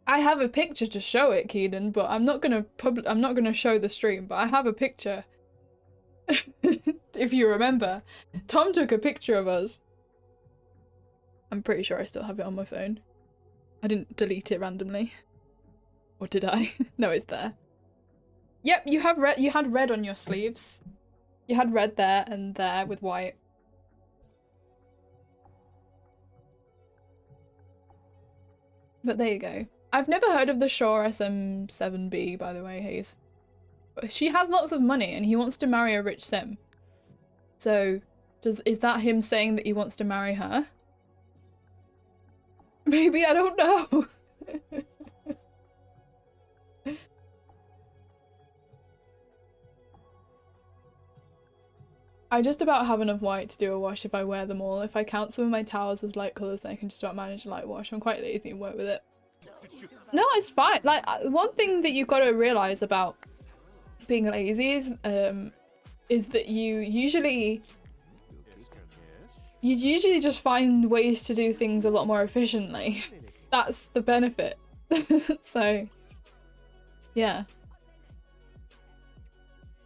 S1: I have a picture to show it, Keaton, but I'm not gonna show the stream, but I have a picture. If you remember, Tom took a picture of us. I'm pretty sure I still have it on my phone. I didn't delete it randomly. Or did I? No, it's there. Yep, you have red. You had red on your sleeves. You had red there and there with white. But there you go. I've never heard of the Shaw SM7B, by the way, Hayes. But she has lots of money and he wants to marry a rich sim. So, Is that him saying that he wants to marry her? Maybe, I don't know. I just about have enough white to do a wash if I wear them all. If I count some of my towels as light colours, then I can just about manage a light wash. I'm quite lazy and work with it. No, it's fine. Like, one thing that you've got to realise about being lazy is that you usually just find ways to do things a lot more efficiently. That's the benefit. So, yeah.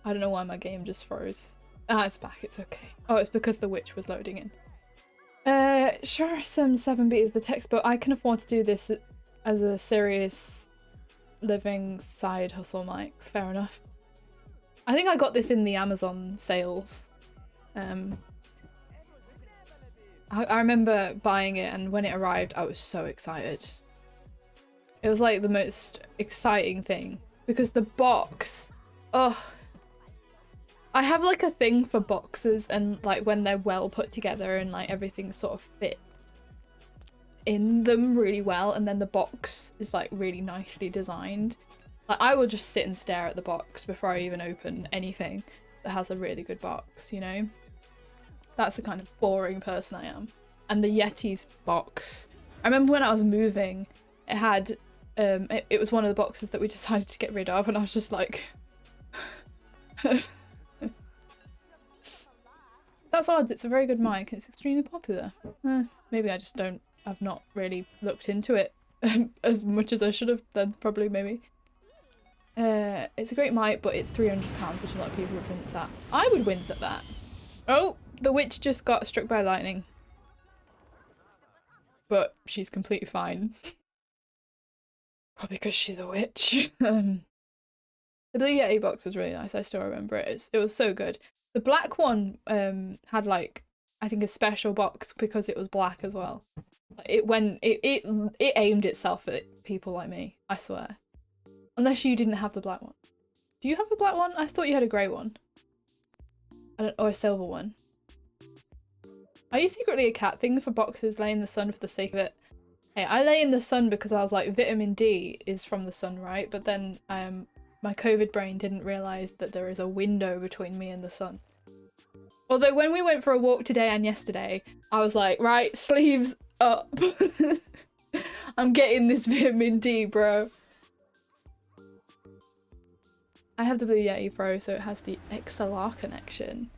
S1: I don't know why my game just froze. Ah, it's back, it's okay. Oh, it's because the witch was loading in. Sure, some 7B is the textbook. I can afford to do this as a serious living side hustle, Mike. Fair enough. I think I got this in the Amazon sales. I remember buying it, and when it arrived, I was so excited. It was like the most exciting thing because the box, oh, I have like a thing for boxes and like when they're well put together and like everything sort of fit in them really well, and then the box is like really nicely designed. Like I will just sit and stare at the box before I even open anything that has a really good box, you know? That's the kind of boring person I am. And the Yeti's box, I remember when I was moving, it had, it was one of the boxes that we decided to get rid of, and I was just like, that's odd, it's a very good mic, it's extremely popular. Maybe I just don't, I've not really looked into it as much as I should have done, probably, maybe. It's a great mic, but it's £300, which a lot of people would wince at. I would wince at that. Oh, the witch just got struck by lightning. But she's completely fine. Probably because she's a witch. The Blue Yeti box was really nice, I still remember it. It was so good. The black one had like, I think a special box because it was black as well. It aimed itself at people like me, I swear. Unless you didn't have the black one. Do you have a black one? I thought you had a grey one. Or a silver one. Are you secretly a cat thing for boxes lay in the sun for the sake of it? Hey, I lay in the sun because I was like, vitamin D is from the sun, right? But then my COVID brain didn't realise that there is a window between me and the sun. Although when we went for a walk today and yesterday, I was like, right, sleeves up. I'm getting this vitamin D, bro. I have the Blue Yeti Pro, so it has the XLR connection.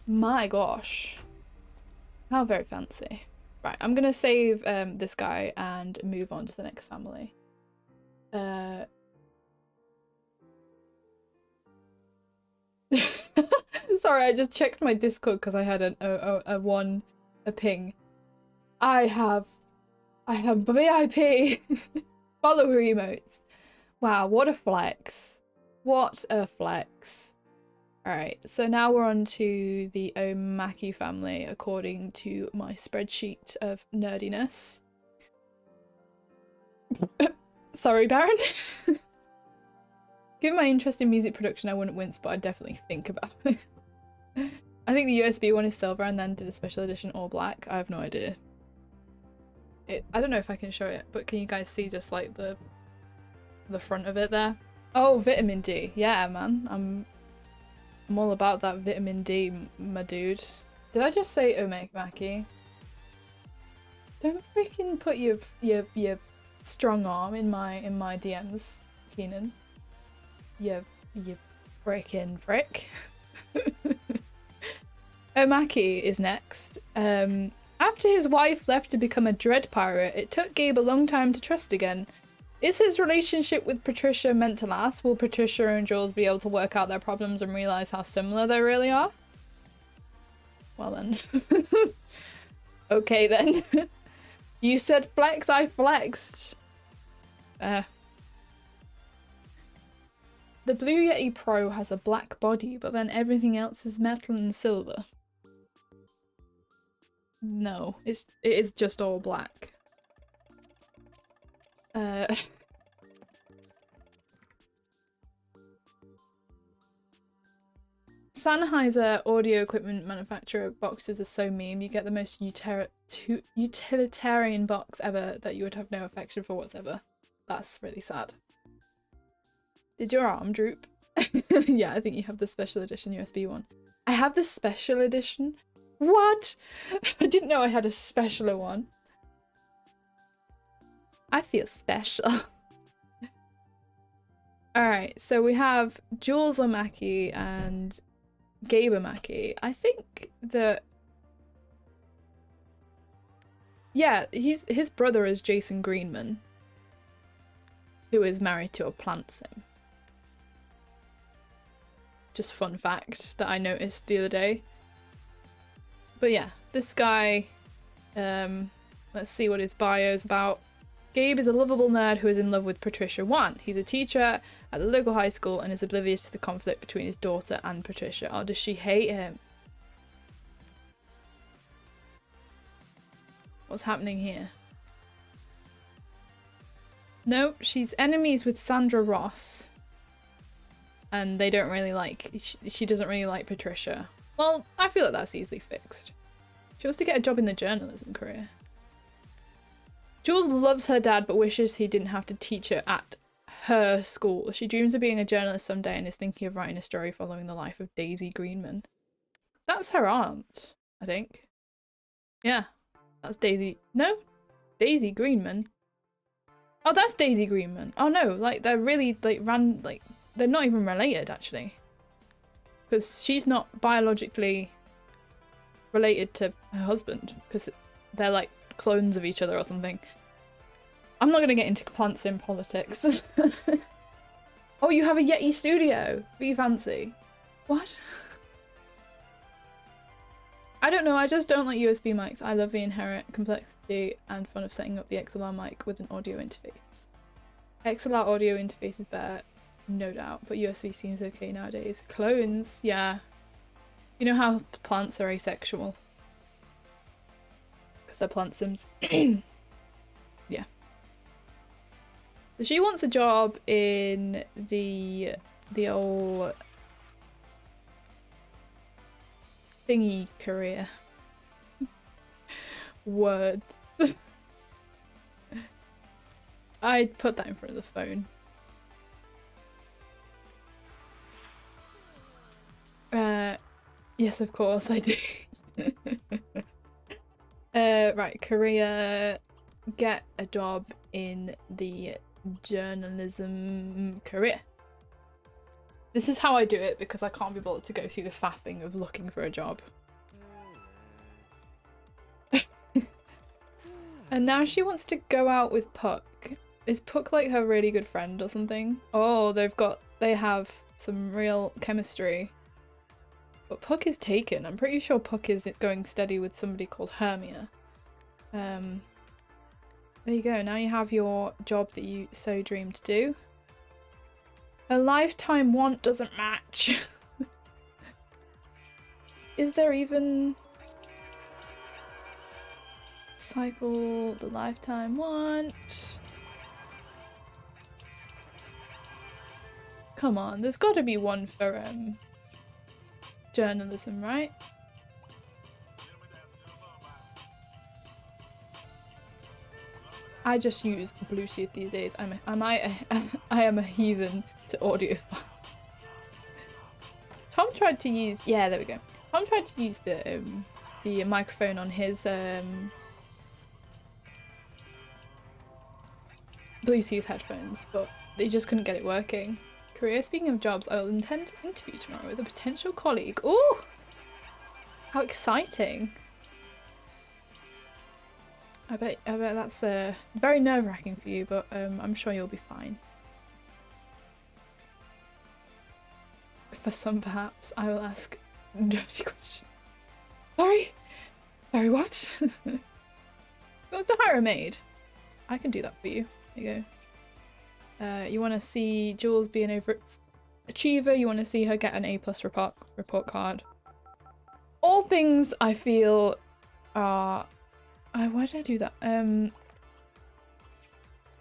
S1: My gosh. How very fancy. Right, I'm gonna save this guy and move on to the next family. Sorry, I just checked my Discord because I had a ping. I have VIP follower emotes. Wow, what a flex. What a flex. Alright, so now we're on to the Omaki family according to my spreadsheet of nerdiness. Sorry, Baron. Given my interest in music production, I wouldn't wince, but I'd definitely think about it. I think the USB one is silver and then did a special edition all black. I have no idea. I don't know if I can show it, but can you guys see just like the front of it there? Oh, vitamin D. Yeah, man. I'm all about that vitamin D, my dude. Did I just say Omaki? Don't freaking put your strong arm in my DMs, Keenan. You freaking frick. Omaki is next. After his wife left to become a dread pirate, it took Gabe a long time to trust again. Is his relationship with Patricia meant to last? Will Patricia and Jules be able to work out their problems and realise how similar they really are? Well then. Okay then. You said flex, I flexed. The Blue Yeti Pro has a black body, but then everything else is metal and silver. No, it is just all black. Sennheiser audio equipment manufacturer boxes are so meme. You get the most utilitarian box ever that you would have no affection for whatsoever. That's really sad. Did your arm droop? Yeah, I think you have the special edition USB one. I have the special edition? What? I didn't know I had a specialer one. I feel special. Alright, so we have Jules O'Mackey and Gabe O'Mackey. I think that... Yeah, his brother is Jason Greenman, who is married to a plant sim. Just fun fact that I noticed the other day. But yeah, this guy, let's see what his bio is about. Gabe is a lovable nerd who is in love with Patricia 1. He's a teacher at the local high school and is oblivious to the conflict between his daughter and Patricia. Oh, does she hate him? What's happening here? No, she's enemies with Sandra Roth. And they don't really like... She doesn't really like Patricia. Well, I feel like that's easily fixed. She wants to get a job in the journalism career. Jules loves her dad but wishes he didn't have to teach her at her school. She dreams of being a journalist someday and is thinking of writing a story following the life of Daisy Greenman. That's her aunt, I think. Yeah, that's Daisy. No? Daisy Greenman? Oh, that's Daisy Greenman. Oh no, like they're really like they're not even related actually. Because she's not biologically related to her husband because they're like clones of each other or something. I'm not gonna get into plant sim politics. Oh, you have a Yeti studio. Be fancy. What? I don't know, I just don't like USB mics. I love the inherent complexity and fun of setting up the XLR mic with an audio interface. XLR audio interface is better, no doubt, but USB seems okay nowadays. Clones, yeah. You know how plants are asexual? Because they're plant sims. Yeah. So she wants a job in the old thingy career. Word. I'd put that in front of the phone. Yes, of course I do. Right, career. Get a job in the journalism career. This is how I do it because I can't be bothered to go through the faffing of looking for a job. And now she wants to go out with Puck. Is Puck like her really good friend or something? Oh, they have some real chemistry. But Puck is taken. I'm pretty sure Puck is going steady with somebody called Hermia. There you go. Now you have your job that you so dreamed to do. A lifetime want doesn't match. Is there even... Cycle the lifetime want. Come on, there's got to be one for journalism, right? I just use Bluetooth these days. I am a heathen to audio. Tom tried to use, yeah, there we go. Tom tried to use the microphone on his Bluetooth headphones, but they just couldn't get it working. Career. Speaking of jobs, I'll intend to interview tomorrow with a potential colleague. Ooh! How exciting. I bet that's very nerve-wracking for you, but I'm sure you'll be fine. For some, perhaps, I will ask nosy questions. Sorry, what? Who wants to hire a maid? I can do that for you. There you go. You want to see Jules be an overachiever. You want to see her get an A+ report card. All things I feel are... why did I do that?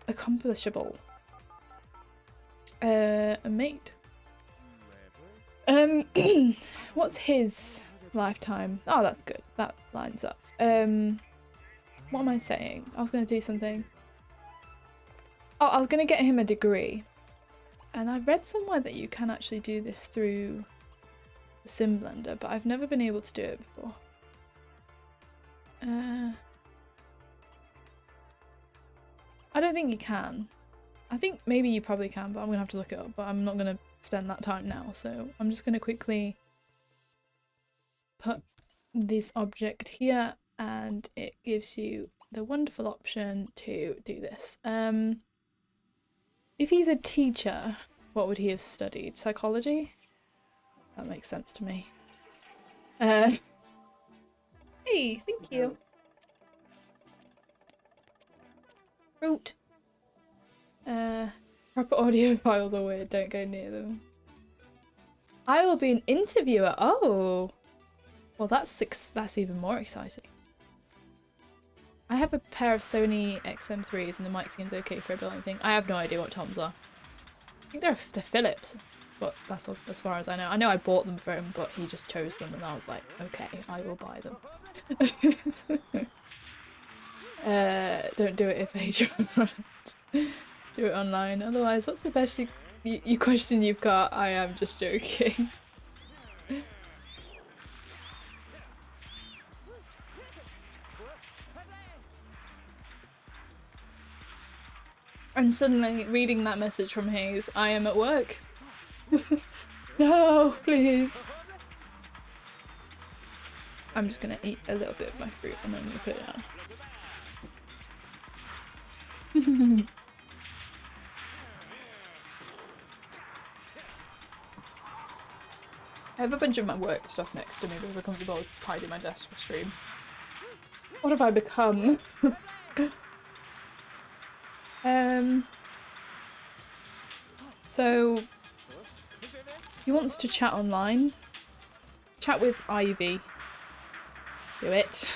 S1: Accomplishable. A maid. What's his lifetime? Oh, that's good. That lines up. What am I saying? I was going to do something. Oh, I was going to get him a degree. And I read somewhere that you can actually do this through the Sim Blender, but I've never been able to do it before. I don't think you can. I think maybe you probably can, but I'm going to have to look it up, but I'm not going to spend that time now, so I'm just going to quickly put this object here, and it gives you the wonderful option to do this. If he's a teacher, what would he have studied? Psychology? That makes sense to me. Hey, thank you. Fruit. Proper audio files are weird, don't go near them. I will be an interviewer. Oh. Well, that's even more exciting. I have a pair of Sony XM3s and the mic seems okay for a building thing. I have no idea what toms are. I think they're Philips, but that's as far as I know. I know I bought them for him, but he just chose them and I was like, okay, I will buy them. Don't do it if age do it online. Otherwise, what's the best you question you've got? I am just joking. And suddenly, reading that message from Hayes, I am at work. No, please. I'm just gonna eat a little bit of my fruit and then I'm gonna put it down. I have a bunch of my work stuff next to me because I can't be bothered to tidy my desk for stream. What have I become? So he wants to chat online. Chat with Ivy. Do it.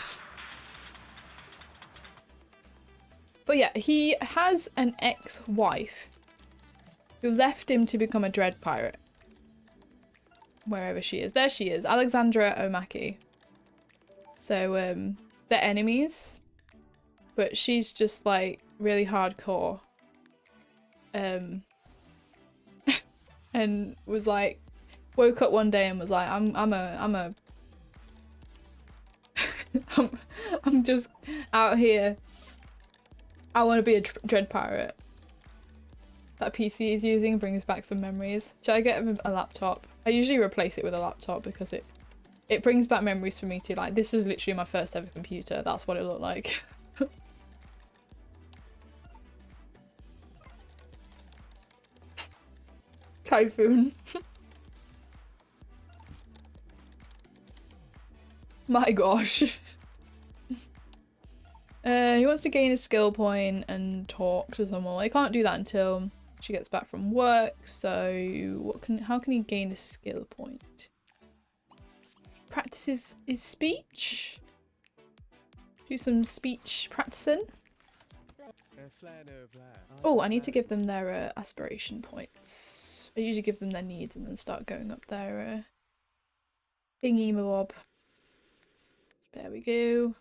S1: But yeah, he has an ex-wife who left him to become a dread pirate. Wherever she is. There she is. Alexandra Omaki. So, they're enemies. But she's just like really hardcore. And was like, woke up one day and was like, I'm just out here. I want to be a dread pirate. That PC he's using brings back some memories. Should I get him a laptop? I usually replace it with a laptop because it brings back memories for me too. Like, this is literally my first ever computer. That's what it looked like. Typhoon. My gosh. He wants to gain a skill point and talk to someone. Well, he can't do that until she gets back from work, so how can he gain a skill point? Practice his speech? Do some speech practicing? Oh, I need to give them their aspiration points. I usually give them their needs and then start going up their thingy-mabob. There we go.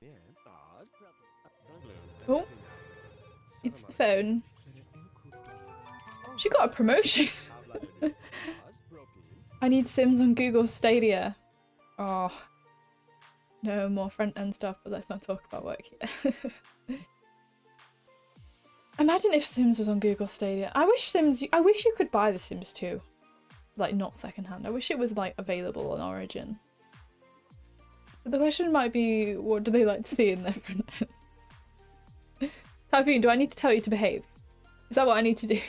S1: Oh, it's the phone. She got a promotion. I need Sims on Google Stadia. Oh, no more front-end stuff, but let's not talk about work here. Imagine if Sims was on Google Stadia. I wish you could buy The Sims 2. Like, not secondhand. I wish it was, like, available on Origin. So the question might be, what do they like to see in their front end? Typhoon, do I need to tell you to behave? Is that what I need to do?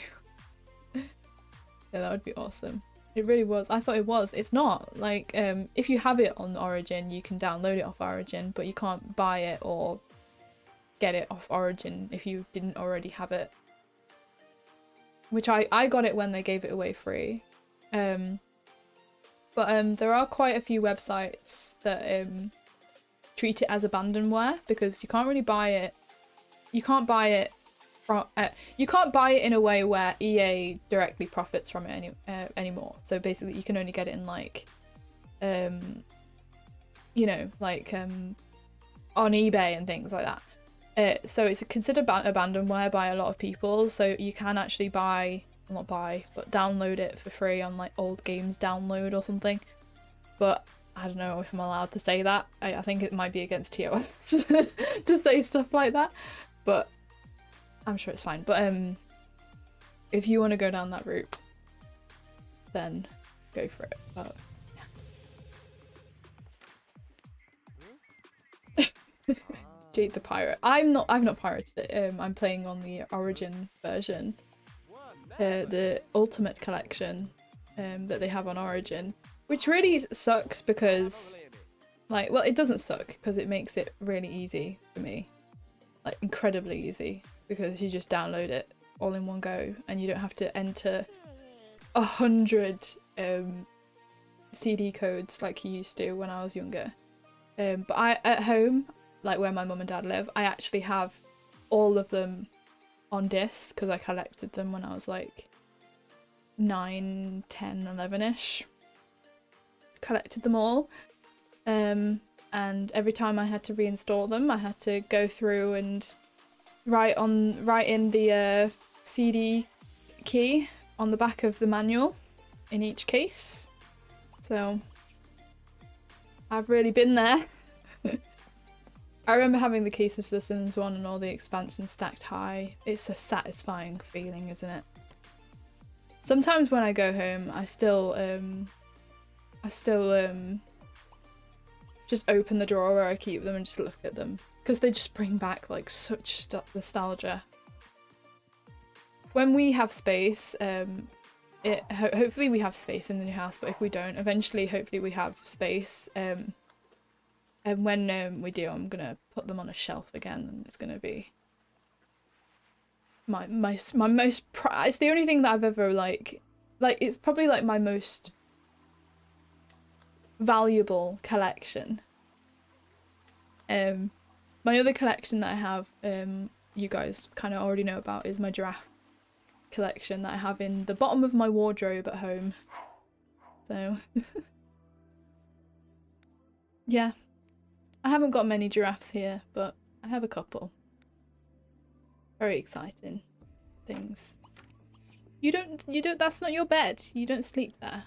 S1: Yeah, that would be awesome. It really was. I thought it was. It's not. Like, if you have it on Origin, you can download it off Origin, but you can't buy it or get it off Origin if you didn't already have it. Which I got it when they gave it away free. But there are quite a few websites that treat it as abandonware because you can't really buy it. You can't buy it you can't buy it in a way where EA directly profits from it anymore. So basically, you can only get it in like, you know, like on eBay and things like that. So it's considered abandonware by a lot of people. So you can actually not buy, but download it for free on like Old Games Download or something. But I don't know if I'm allowed to say that. I think it might be against TOS to say stuff like that. But I'm sure it's fine. But if you want to go down that route, then go for it. But yeah. Jade the Pirate. I've not pirated it. I'm playing on the Origin version. The Ultimate Collection that they have on Origin. Which really sucks because, like, well, it doesn't suck because it makes it really easy for me. Like, incredibly easy. Because you just download it all in one go and you don't have to enter 100 CD codes like you used to when I was younger. But at home, like where my mum and dad live, I actually have all of them on disc because I collected them when I was like 9, 10, 11-ish. Collected them all. And every time I had to reinstall them, I had to go through and write in the CD key on the back of the manual in each case. So I've really been there. I remember having the case of The Sims 1 and all the expansions stacked high. It's a satisfying feeling, isn't it? Sometimes when I go home, I still just open the drawer where I keep them and just look at them. Because they just bring back like such nostalgia. When we have space, hopefully we have space in the new house, but if we don't, eventually hopefully we have space. And when we do, I'm gonna put them on a shelf again, and it's gonna be my most it's the only thing that I've ever like it's probably like my most valuable collection. My other collection that I have, you guys kind of already know about, is my giraffe collection that I have in the bottom of my wardrobe at home. So yeah, I haven't got many giraffes here, but I have a couple. Very exciting things. You don't, that's not your bed. You don't sleep there.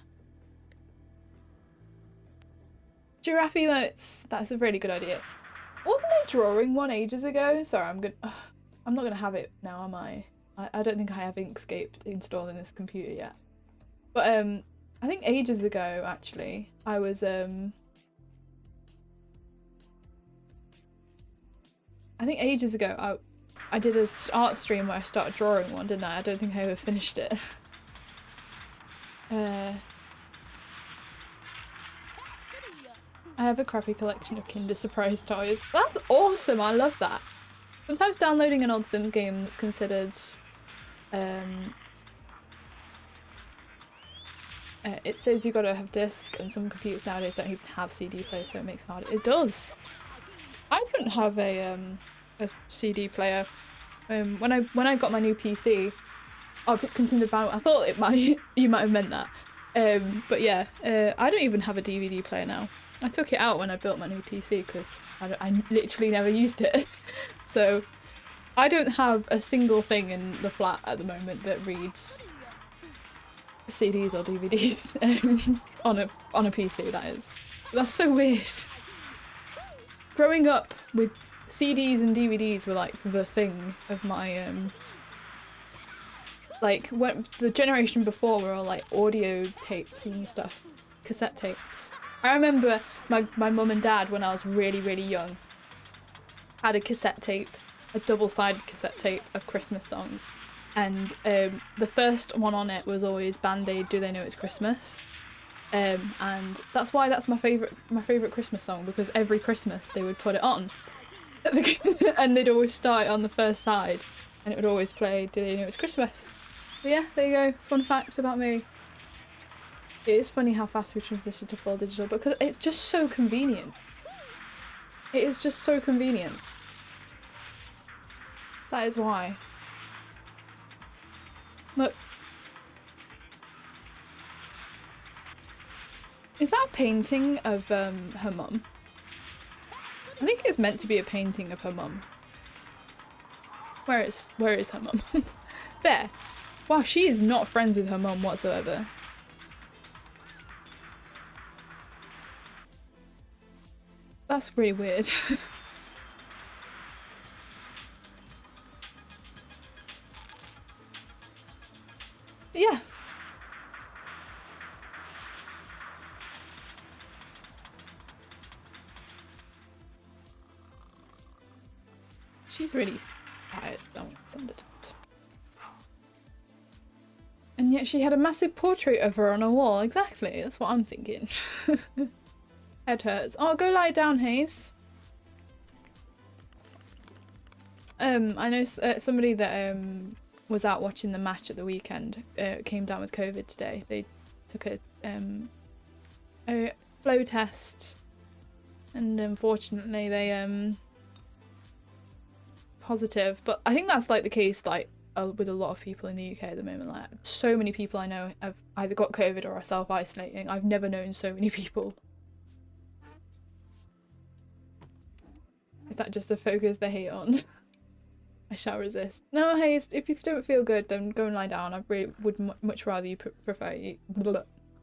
S1: Giraffe emotes. That's a really good idea. Wasn't I drawing one ages ago? Sorry, I'm not gonna have it now, am I? I don't think I have Inkscape installed in this computer yet. But I think ages ago, actually, I was I think ages ago I did an art stream where I started drawing one, didn't I? I don't think I ever finished it. I have a crappy collection of Kinder Surprise toys. That's awesome! I love that. Sometimes downloading an old Sims game that's considered it says you gotta have disc, and some computers nowadays don't even have CD players, so it makes it harder. It does. I don't have a CD player. When I got my new PC, if it's considered bad, I thought it might you might have meant that. But yeah, I don't even have a DVD player now. I took it out when I built my new PC because I literally never used it. So I don't have a single thing in the flat at the moment that reads CDs or DVDs on a PC, that is. That's so weird. Growing up with CDs and DVDs were like the thing of my like when the generation before were all like audio tapes and stuff, cassette tapes. I remember my mum and dad, when I was really, really young, had a cassette tape, a double-sided cassette tape of Christmas songs, and the first one on it was always Band-Aid, Do They Know It's Christmas? And that's why that's my favourite Christmas song, because every Christmas they would put it on. And they'd always start it on the first side, and it would always play Do They Know It's Christmas? But yeah, there you go, fun fact about me. It is funny how fast we transitioned to full digital, because it's just so convenient. It is just so convenient. That is why. Look. Is that a painting of her mum? I think it's meant to be a painting of her mum. Where is her mum? There. Wow, she is not friends with her mum whatsoever. That's really weird. Yeah. She's really tired, don't send it. And yet she had a massive portrait of her on a wall. Exactly, that's what I'm thinking. Head hurts. Oh, go lie down, Hayes. I know somebody that was out watching the match at the weekend came down with COVID today. They took a flow test, and unfortunately they positive. But I think that's like the case like with a lot of people in the UK at the moment. Like so many people I know have either got COVID or are self-isolating. I've never known so many people. Is that just to focus the hate on? I shall resist. No, hey, if you don't feel good, then go and lie down. I really would much rather you prefer you.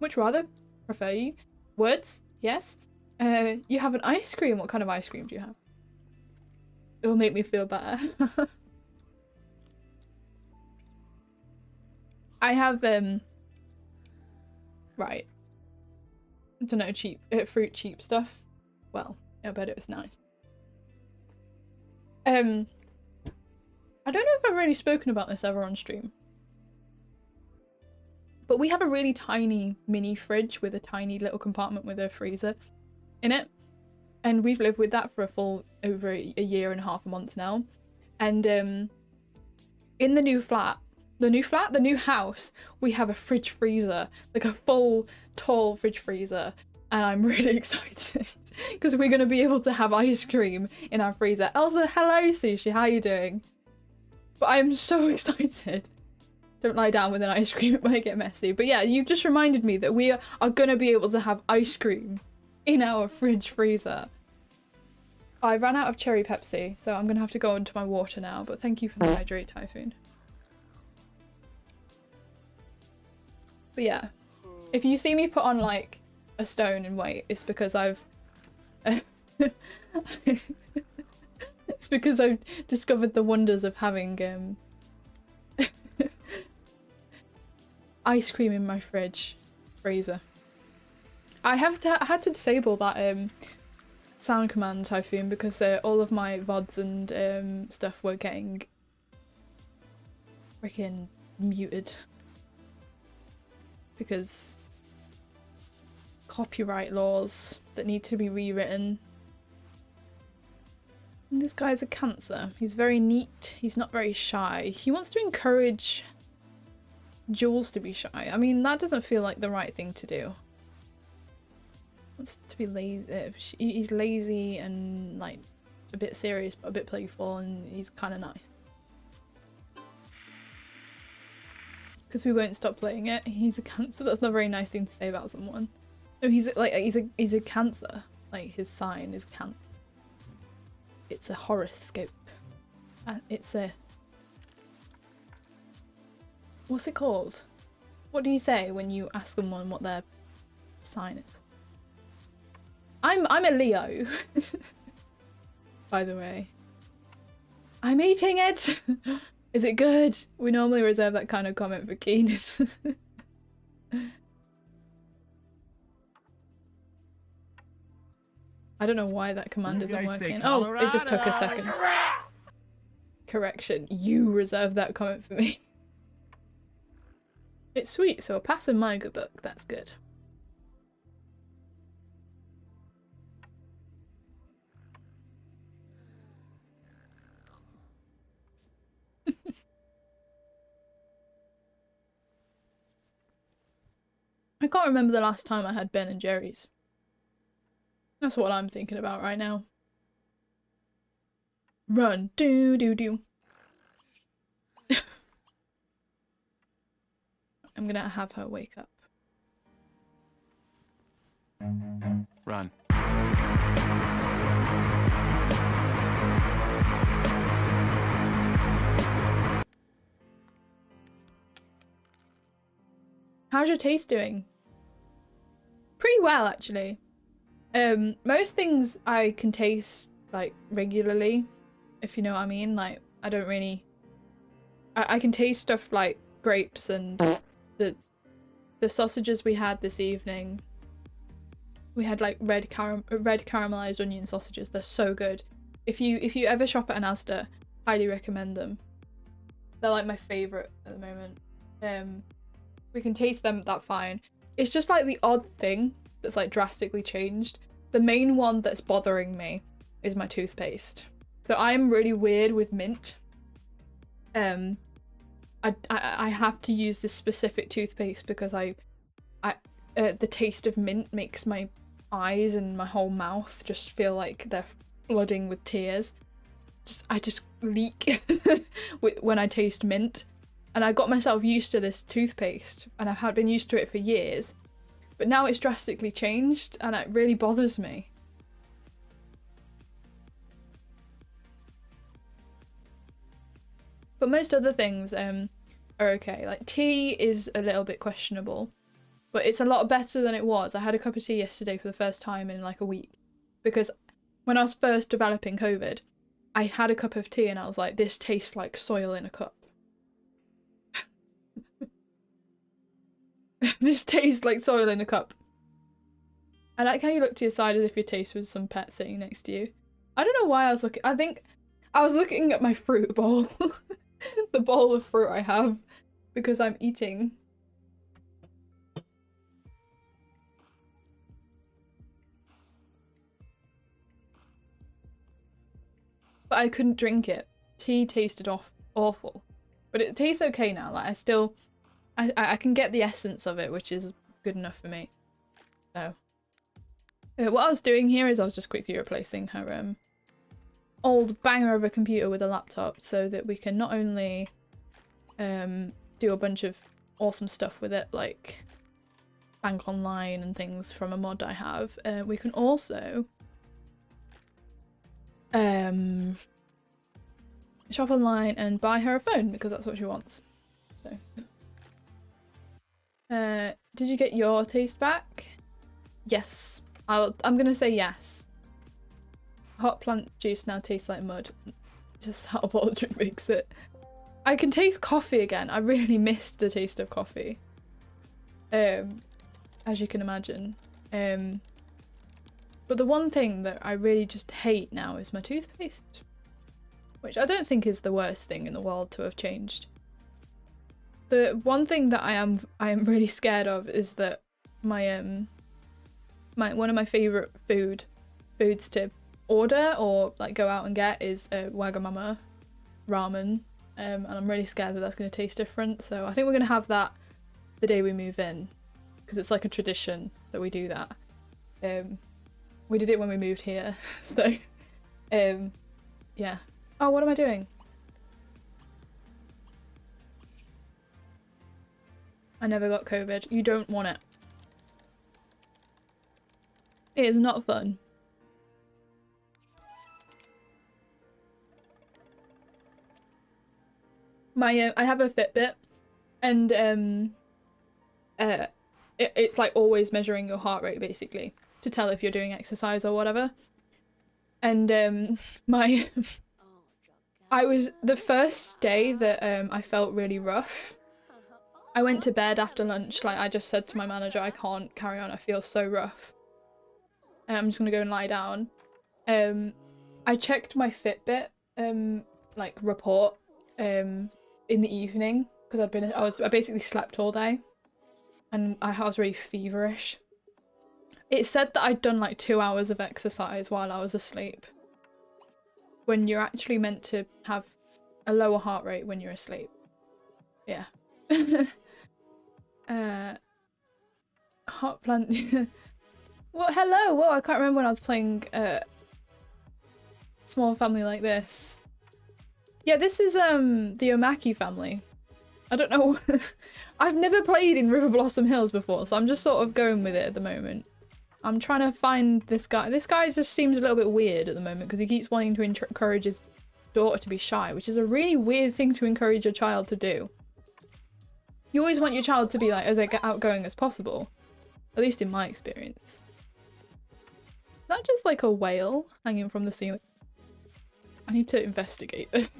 S1: Much rather prefer you. Words, yes. You have an ice cream. What kind of ice cream do you have? It will make me feel better. I have right. I don't know, cheap fruit cheap stuff. Well, I bet it was nice. I don't know if I've really spoken about this ever on stream, but we have a really tiny mini fridge with a tiny little compartment with a freezer in it, and we've lived with that for a full over a year and a half, a month now. And in the new house, we have a fridge freezer, like a full tall fridge freezer, and I'm really excited because we're gonna be able to have ice cream in our freezer. Elsa, hello Sushi, how are you doing? But I'm so excited. Don't lie down with an ice cream, it might get messy. But yeah, you've just reminded me that we are gonna be able to have ice cream in our fridge freezer. I ran out of cherry Pepsi, so I'm gonna have to go into my water now, but thank you for the hydrate, Typhoon. But yeah, if you see me put on like a stone in weight, it's because I've it's because I've discovered the wonders of having ice cream in my freezer. I had to disable that sound command, Typhoon, because all of my VODs and stuff were getting freaking muted because copyright laws that need to be rewritten. And this guy's a Cancer. He's very neat. He's not very shy. He wants to encourage Jules to be shy. I mean, that doesn't feel like the right thing to do. He wants to be lazy. He's lazy and like a bit serious but a bit playful, and he's kind of nice. Because we won't stop playing it. He's a Cancer. That's not a very nice thing to say about someone. No, he's a Cancer. Like his sign is Cancer. It's a horoscope. It's a... What's it called? What do you say when you ask someone what their sign is? I'm a Leo. By the way. I'm eating it! Is it good? We normally reserve that kind of comment for Keenan. I don't know why that command isn't working. Oh, it just took a second. Correction, you reserved that comment for me. It's sweet, so a pass in my good book, that's good. I can't remember the last time I had Ben and Jerry's. That's what I'm thinking about right now. Run, do do do. I'm gonna have her wake up.
S2: Run.
S1: How's your taste doing? Pretty well, actually. Most things I can taste like regularly, if you know what I mean. Like, I don't really. I can taste stuff like grapes and the sausages we had this evening. We had like red caramelized onion sausages. They're so good. If you ever shop at an Asda, highly recommend them. They're like my favorite at the moment. We can taste them that fine. It's just like the odd thing that's like drastically changed. The main one that's bothering me is my toothpaste. So I'm really weird with mint. I have to use this specific toothpaste because the taste of mint makes my eyes and my whole mouth just feel like they're flooding with tears. I just leak when I taste mint. And I got myself used to this toothpaste, and I've been used to it for years. But now it's drastically changed, and it really bothers me. But most other things are okay. Like tea is a little bit questionable, but it's a lot better than it was. I had a cup of tea yesterday for the first time in like a week, because when I was first developing COVID, I had a cup of tea and I was like, this tastes like soil in a cup. This tastes like soil in a cup. I like how you look to your side as if your taste was some pet sitting next to you. I don't know why I was looking. I think I was looking at my fruit bowl. The bowl of fruit I have. Because I'm eating. But I couldn't drink it. Tea tasted awful. But it tastes okay now. Like I can get the essence of it, which is good enough for me. So, what I was doing here is I was just quickly replacing her old banger of a computer with a laptop so that we can not only do a bunch of awesome stuff with it, like bank online and things from a mod I have, we can also shop online and buy her a phone because that's what she wants. So. Did you get your taste back? Yes. I'm gonna say yes. Hot plant juice now tastes like mud. Just how Baldric makes it. I can taste coffee again. I really missed the taste of coffee. As you can imagine. But the one thing that I really just hate now is my toothpaste. Which I don't think is the worst thing in the world to have changed. The one thing that I am really scared of is that my one of my favorite foods to order or like go out and get is Wagamama ramen, and I'm really scared that that's going to taste different. So I think we're going to have that the day we move in because it's like a tradition that we do that. We did it when we moved here, so yeah. Oh, what am I doing? I never got COVID. You don't want it. It is not fun. I have a Fitbit, and it's like always measuring your heart rate basically to tell if you're doing exercise or whatever. And I was the first day that I felt really rough. I went to bed after lunch, like I just said to my manager, I can't carry on, I feel so rough. I'm just gonna go and lie down. I checked my Fitbit like report in the evening because I basically slept all day and I was really feverish. It said that I'd done like 2 hours of exercise while I was asleep, when you're actually meant to have a lower heart rate when you're asleep. Yeah. Hot plant. What? Hello. Whoa! I can't remember when I was playing Small Family Like This. Yeah, this is the Omaki family. I don't know. I've never played in Riverblossom Hills before, so I'm just sort of going with it at the moment. I'm trying to find this guy. This guy just seems a little bit weird at the moment because he keeps wanting to encourage his daughter to be shy, which is a really weird thing to encourage your child to do. You always want your child to be like as outgoing as possible, at least in my experience. Is that just like a whale hanging from the ceiling? I need to investigate this.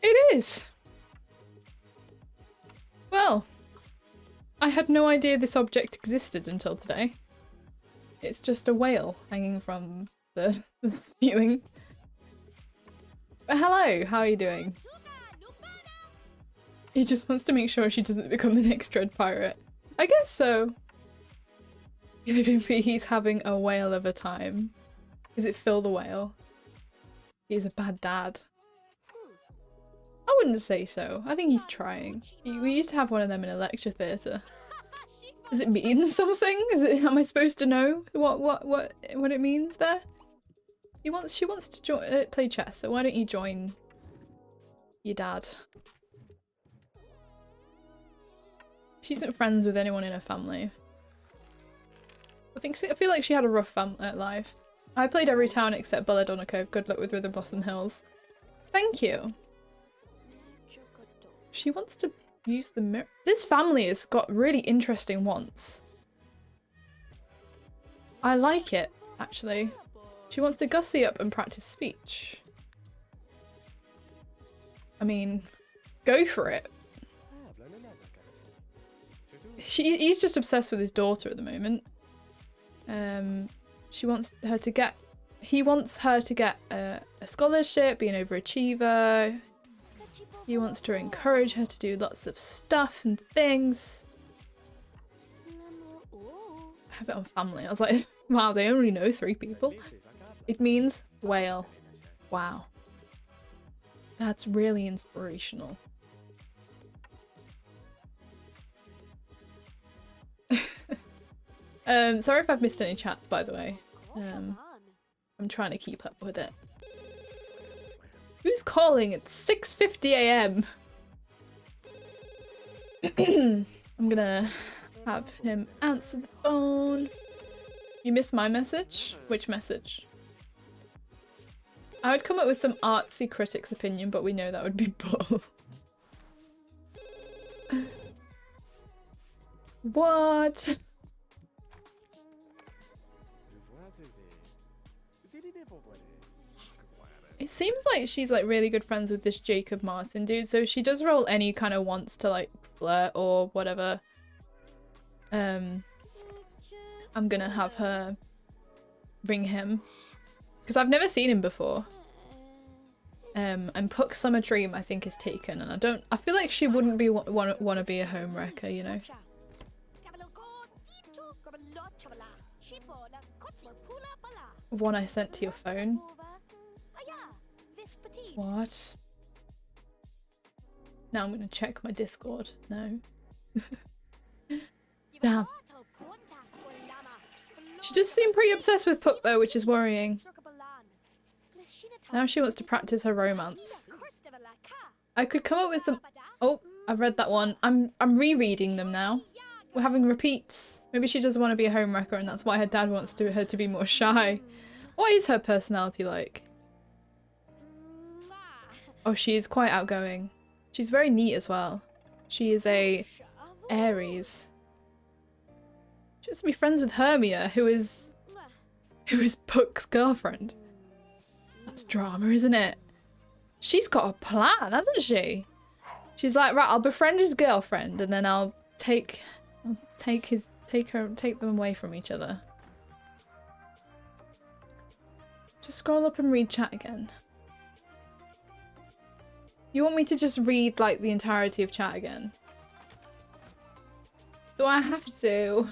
S1: It is! Well, I had no idea this object existed until today. It's just a whale hanging from the ceiling. But hello, how are you doing? He just wants to make sure she doesn't become the next Dread Pirate. I guess so. He's having a whale of a time. Is it Phil the whale? He's a bad dad. I wouldn't say so. I think he's trying. We used to have one of them in a lecture theatre. Does it mean something? Am I supposed to know what it means there? She wants to play chess, so why don't you join your dad? She isn't friends with anyone in her family. I feel like she had a rough life. I played every town except Belladonna Cove. Good luck with Riverblossom Hills. Thank you. She wants to use the mirror. This family has got really interesting wants. I like it, actually. She wants to gussy up and practice speech. I mean, go for it. He's just obsessed with his daughter at the moment. He wants her to get a scholarship, be an overachiever. He wants to encourage her to do lots of stuff and things. I have it on family. I was like, wow, they only know 3 people. It means whale. Wow. That's really inspirational. Sorry if I've missed any chats, by the way. I'm trying to keep up with it. Who's calling at 6:50 AM? I'm gonna have him answer the phone. You missed my message? Which message? I would come up with some artsy critic's opinion, but we know that would be bull. What? It seems like she's like really good friends with this Jacob Martin dude, so she does roll any kind of wants to like flirt or whatever. I'm gonna have her ring him because I've never seen him before. And Puck's Summer Dream I think is taken, and I feel like she wouldn't be want to be a home wrecker, you know. One I sent to your phone. What? Now I'm gonna check my Discord. No. Damn. She does seem pretty obsessed with Puck though, which is worrying. Now she wants to practice her romance. I could come up with some— oh, I've read that one. I'm rereading them now. We're having repeats. Maybe she doesn't want to be a homewrecker and that's why her dad wants her to be more shy. What is her personality like? Oh, she is quite outgoing. She's very neat as well. She is a Aries. She wants to be friends with Hermia, who is Puck's girlfriend. That's drama, isn't it? She's got a plan, hasn't she? She's like, right, I'll befriend his girlfriend and then I'll take them away from each other. Just scroll up and read chat again. You want me to just read like the entirety of chat again? Do I have to?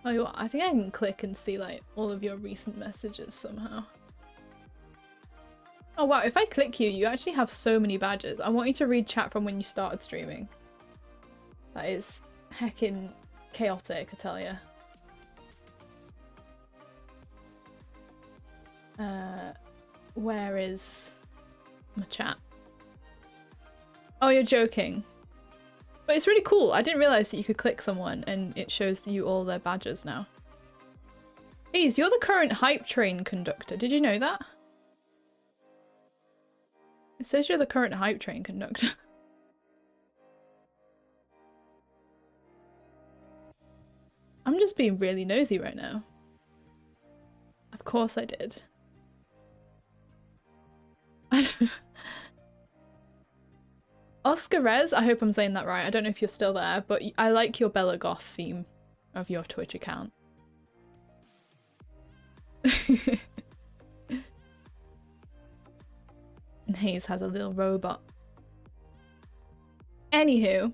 S1: Tell you what, I think I can click and see like all of your recent messages somehow. Oh wow, if I click you, you actually have so many badges. I want you to read chat from when you started streaming. That is heckin' chaotic, I tell ya. Where is my chat? Oh, you're joking. But it's really cool. I didn't realize that you could click someone and it shows you all their badges now. Hayes, you're the current hype train conductor. Did you know that? It says you're the current hype train conductor. I'm just being really nosy right now. Of course I did. Oscar Rez, I hope I'm saying that right. I don't know if you're still there, but I like your Bella Goth theme of your Twitch account. And Hayes has a little robot. Anywho,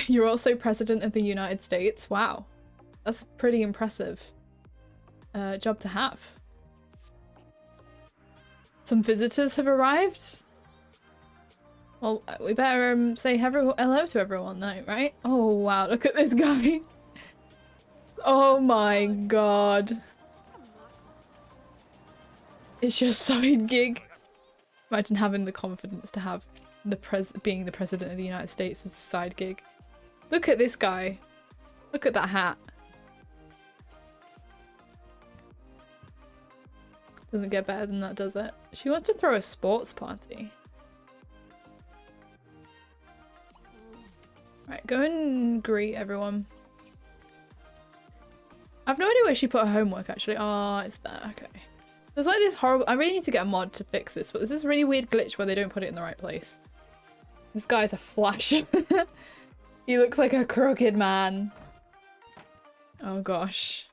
S1: you're also President of the United States. Wow, that's pretty impressive job to have. Some visitors have arrived. Well, we better say hello to everyone now, right? Oh wow, look at this guy. Oh my god. It's your side gig. Imagine having the confidence to have being the President of the United States as a side gig. Look at this guy. Look at that hat. Doesn't get better than that, does it? She wants to throw a sports party. Right, go and greet everyone. I've no idea where she put her homework actually. Oh, it's there. Okay. There's like this horrible... I really need to get a mod to fix this, but there's this really weird glitch where they don't put it in the right place. This guy's a flash. He looks like a crooked man. Oh gosh.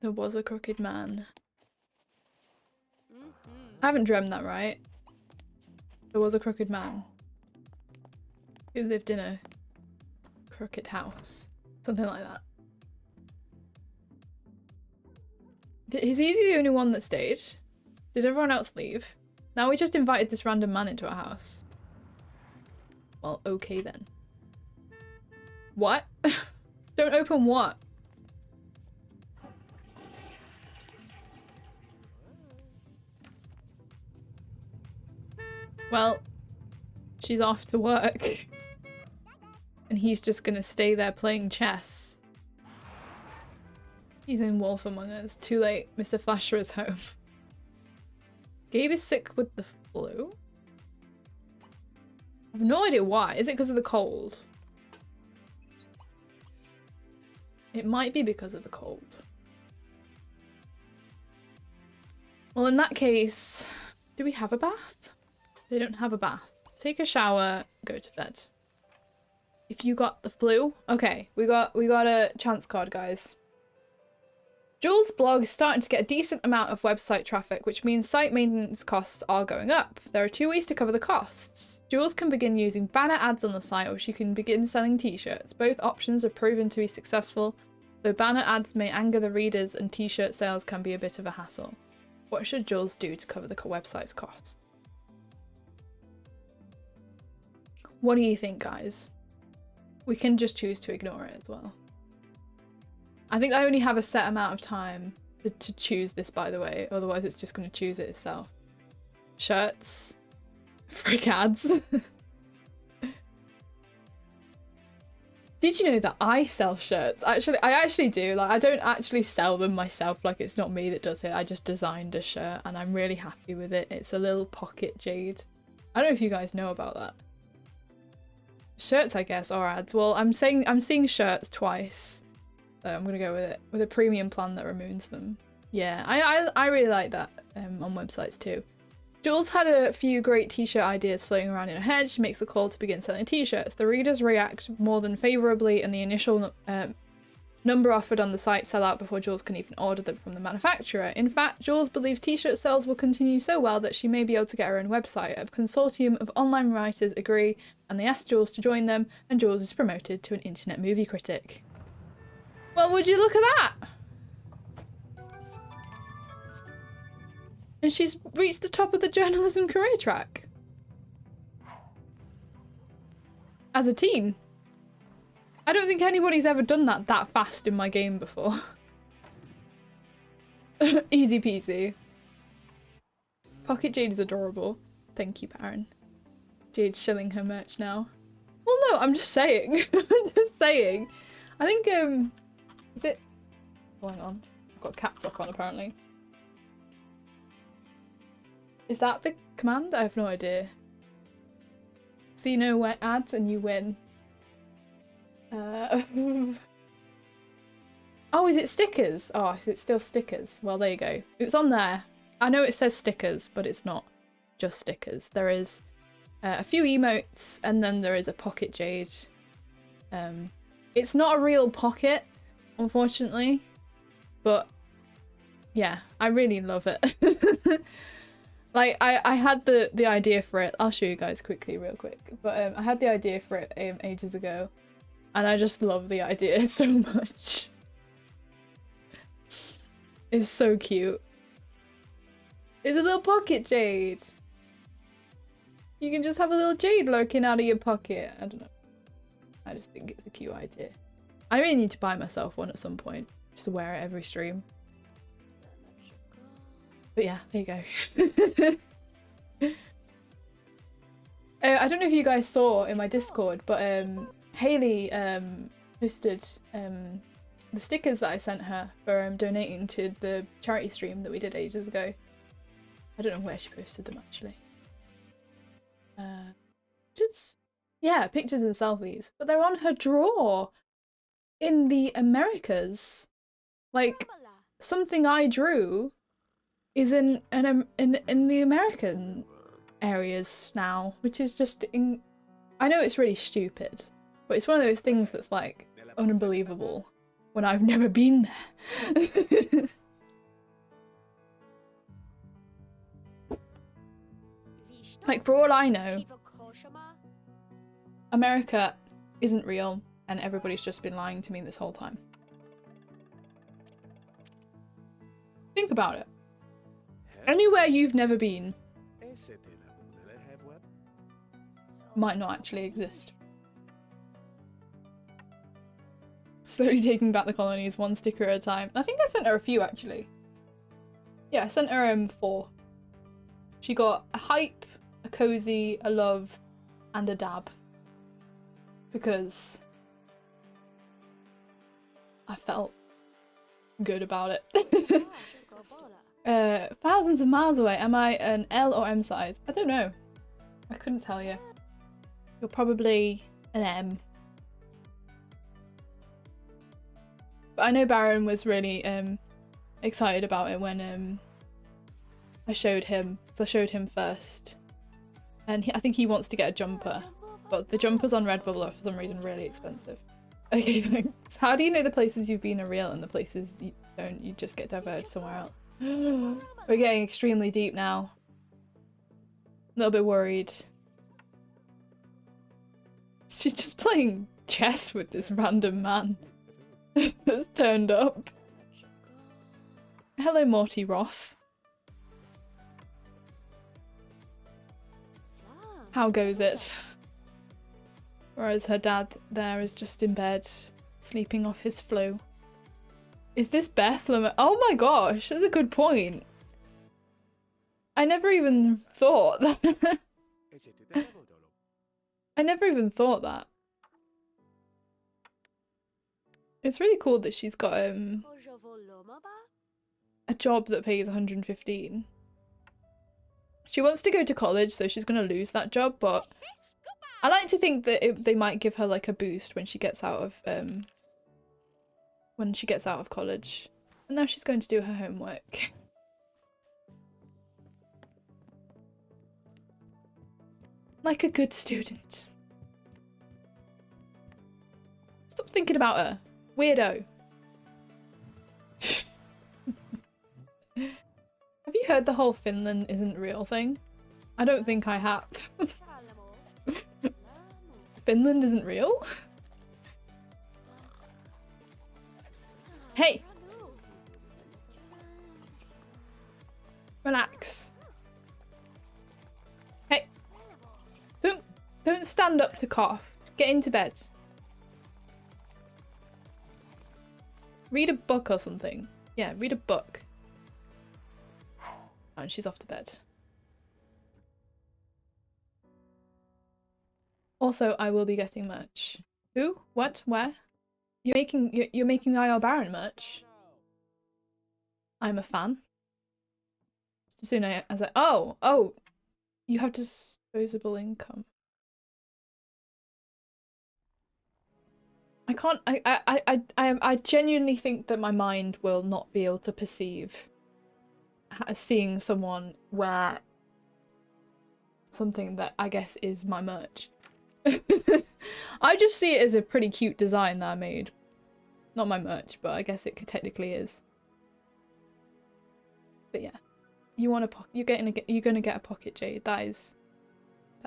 S1: There was a crooked man. I haven't dreamt that, right? There was a crooked man who lived in a crooked house. Something like that. Is he the only one that stayed? Did everyone else leave? Now we just invited this random man into our house. Well, okay then. What? Don't open what? Well, she's off to work. And he's just gonna stay there playing chess. He's in Wolf Among Us. Too late. Mr. Flasher is home. Gabe is sick with the flu? I have no idea why. Is it because of the cold? It might be because of the cold. Well, in that case, do we have a bath? They don't have a bath. Take a shower, go to bed. If you got the flu, okay, we got a chance card, guys. Jules' blog is starting to get a decent amount of website traffic, which means site maintenance costs are going up. There are two ways to cover the costs. Jules can begin using banner ads on the site, or she can begin selling t-shirts. Both options are proven to be successful, though banner ads may anger the readers and t-shirt sales can be a bit of a hassle. What should Jules do to cover the website's costs? What do you think, guys? We can just choose to ignore it as well. I think I only have a set amount of time to choose this, by the way. Otherwise, it's just going to choose it itself. Shirts. Frick ads. Did you know that I sell shirts? Actually, I actually do. Like, I don't actually sell them myself. Like, it's not me that does it. I just designed a shirt and I'm really happy with it. It's a little pocket jade. I don't know if you guys know about that. Shirts, I guess, or ads. Well, I'm seeing shirts twice. So I'm gonna go with it. With a premium plan that removes them. Yeah, I really like that on websites too. Jules had a few great t-shirt ideas floating around in her head. She makes the call to begin selling t-shirts. The readers react more than favourably, and the initial number offered on the site sell out before Jules can even order them from the manufacturer. In fact, Jules believes t-shirt sales will continue so well that she may be able to get her own website. A consortium of online writers agree, and they ask Jules to join them, and Jules is promoted to an internet movie critic. Well, would you look at that? And she's reached the top of the journalism career track. As a teen. I don't think anybody's ever done that fast in my game before. Easy peasy. Pocket Jade is adorable. Thank you, Baron. Jade's shilling her merch now. Well, no, I'm just saying. I'm just saying. I think, is it? Oh, hang on. I've got caps lock on, apparently. Is that the command? I have no idea. So you know where ads and you win. Oh, is it stickers? Oh, is it still stickers? Well, there you go. It's on there. I know it says stickers, but it's not just stickers. There is a few emotes, and then there is a Pocket Jade. It's not a real pocket, unfortunately, but yeah, I really love it. Like, I had the idea for it. I'll show you guys quickly, real quick. But I had the idea for it ages ago, and I just love the idea so much. It's so cute. It's a little pocket jade. You can just have a little jade lurking out of your pocket. I don't know. I just think it's a cute idea. I really need to buy myself one at some point, just to wear it every stream. But yeah, there you go. I don't know if you guys saw in my Discord, but Hayley posted the stickers that I sent her for donating to the charity stream that we did ages ago. I don't know where she posted them actually. Just yeah, pictures and selfies. But they're on her drawer in the Americas. Like something I drew is in the American areas now, which is just I know it's really stupid, but it's one of those things that's like unbelievable when I've never been there. Like, for all I know, America isn't real and everybody's just been lying to me this whole time. Think about it. Anywhere you've never been might not actually exist. Slowly taking back the colonies one sticker at a time. I think I sent her a few actually. Yeah, I sent her 4. She got a hype, a cozy, a love, and a dab. Because I felt good about it. Thousands of miles away. Am I an L or M size? I don't know. I couldn't tell you. You're probably an M. But I know Baron was really excited about it when I showed him. So I showed him first. And I think he wants to get a jumper. But the jumpers on Redbubble are for some reason really expensive. Okay, thanks. How do you know the places you've been are real and the places you don't, you just get diverted somewhere else? We're getting extremely deep now. A little bit worried. She's just playing chess with this random man that's turned up. Hello, Morty Roth. How goes it? Whereas her dad there is just in bed, sleeping off his flu. Is this Bethlehem? Oh my gosh, that's a good point. I never even thought that. I never even thought that. It's really cool that she's got a job that pays 115. She wants to go to college, so she's gonna lose that job, but I like to think that they might give her like a boost when she gets out of college. And now she's going to do her homework. Like a good student. Stop thinking about her. Weirdo. Have you heard the whole Finland isn't real thing? I don't think I have. Finland isn't real? Hey! Relax. Hey! Don't stand up to cough. Get into bed. Read a book or something. Yeah, read a book. And she's off to bed. Also, I will be getting merch. Who? What? Where? You're making IR Baron merch? I'm a fan. As soon as I oh, you have disposable income. I can't. I genuinely think that my mind will not be able to perceive seeing someone wear something that I guess is my merch. I just see it as a pretty cute design that I made. Not my merch, but I guess it technically is. But yeah, you want a pocket? You're gonna get a pocket jade. That's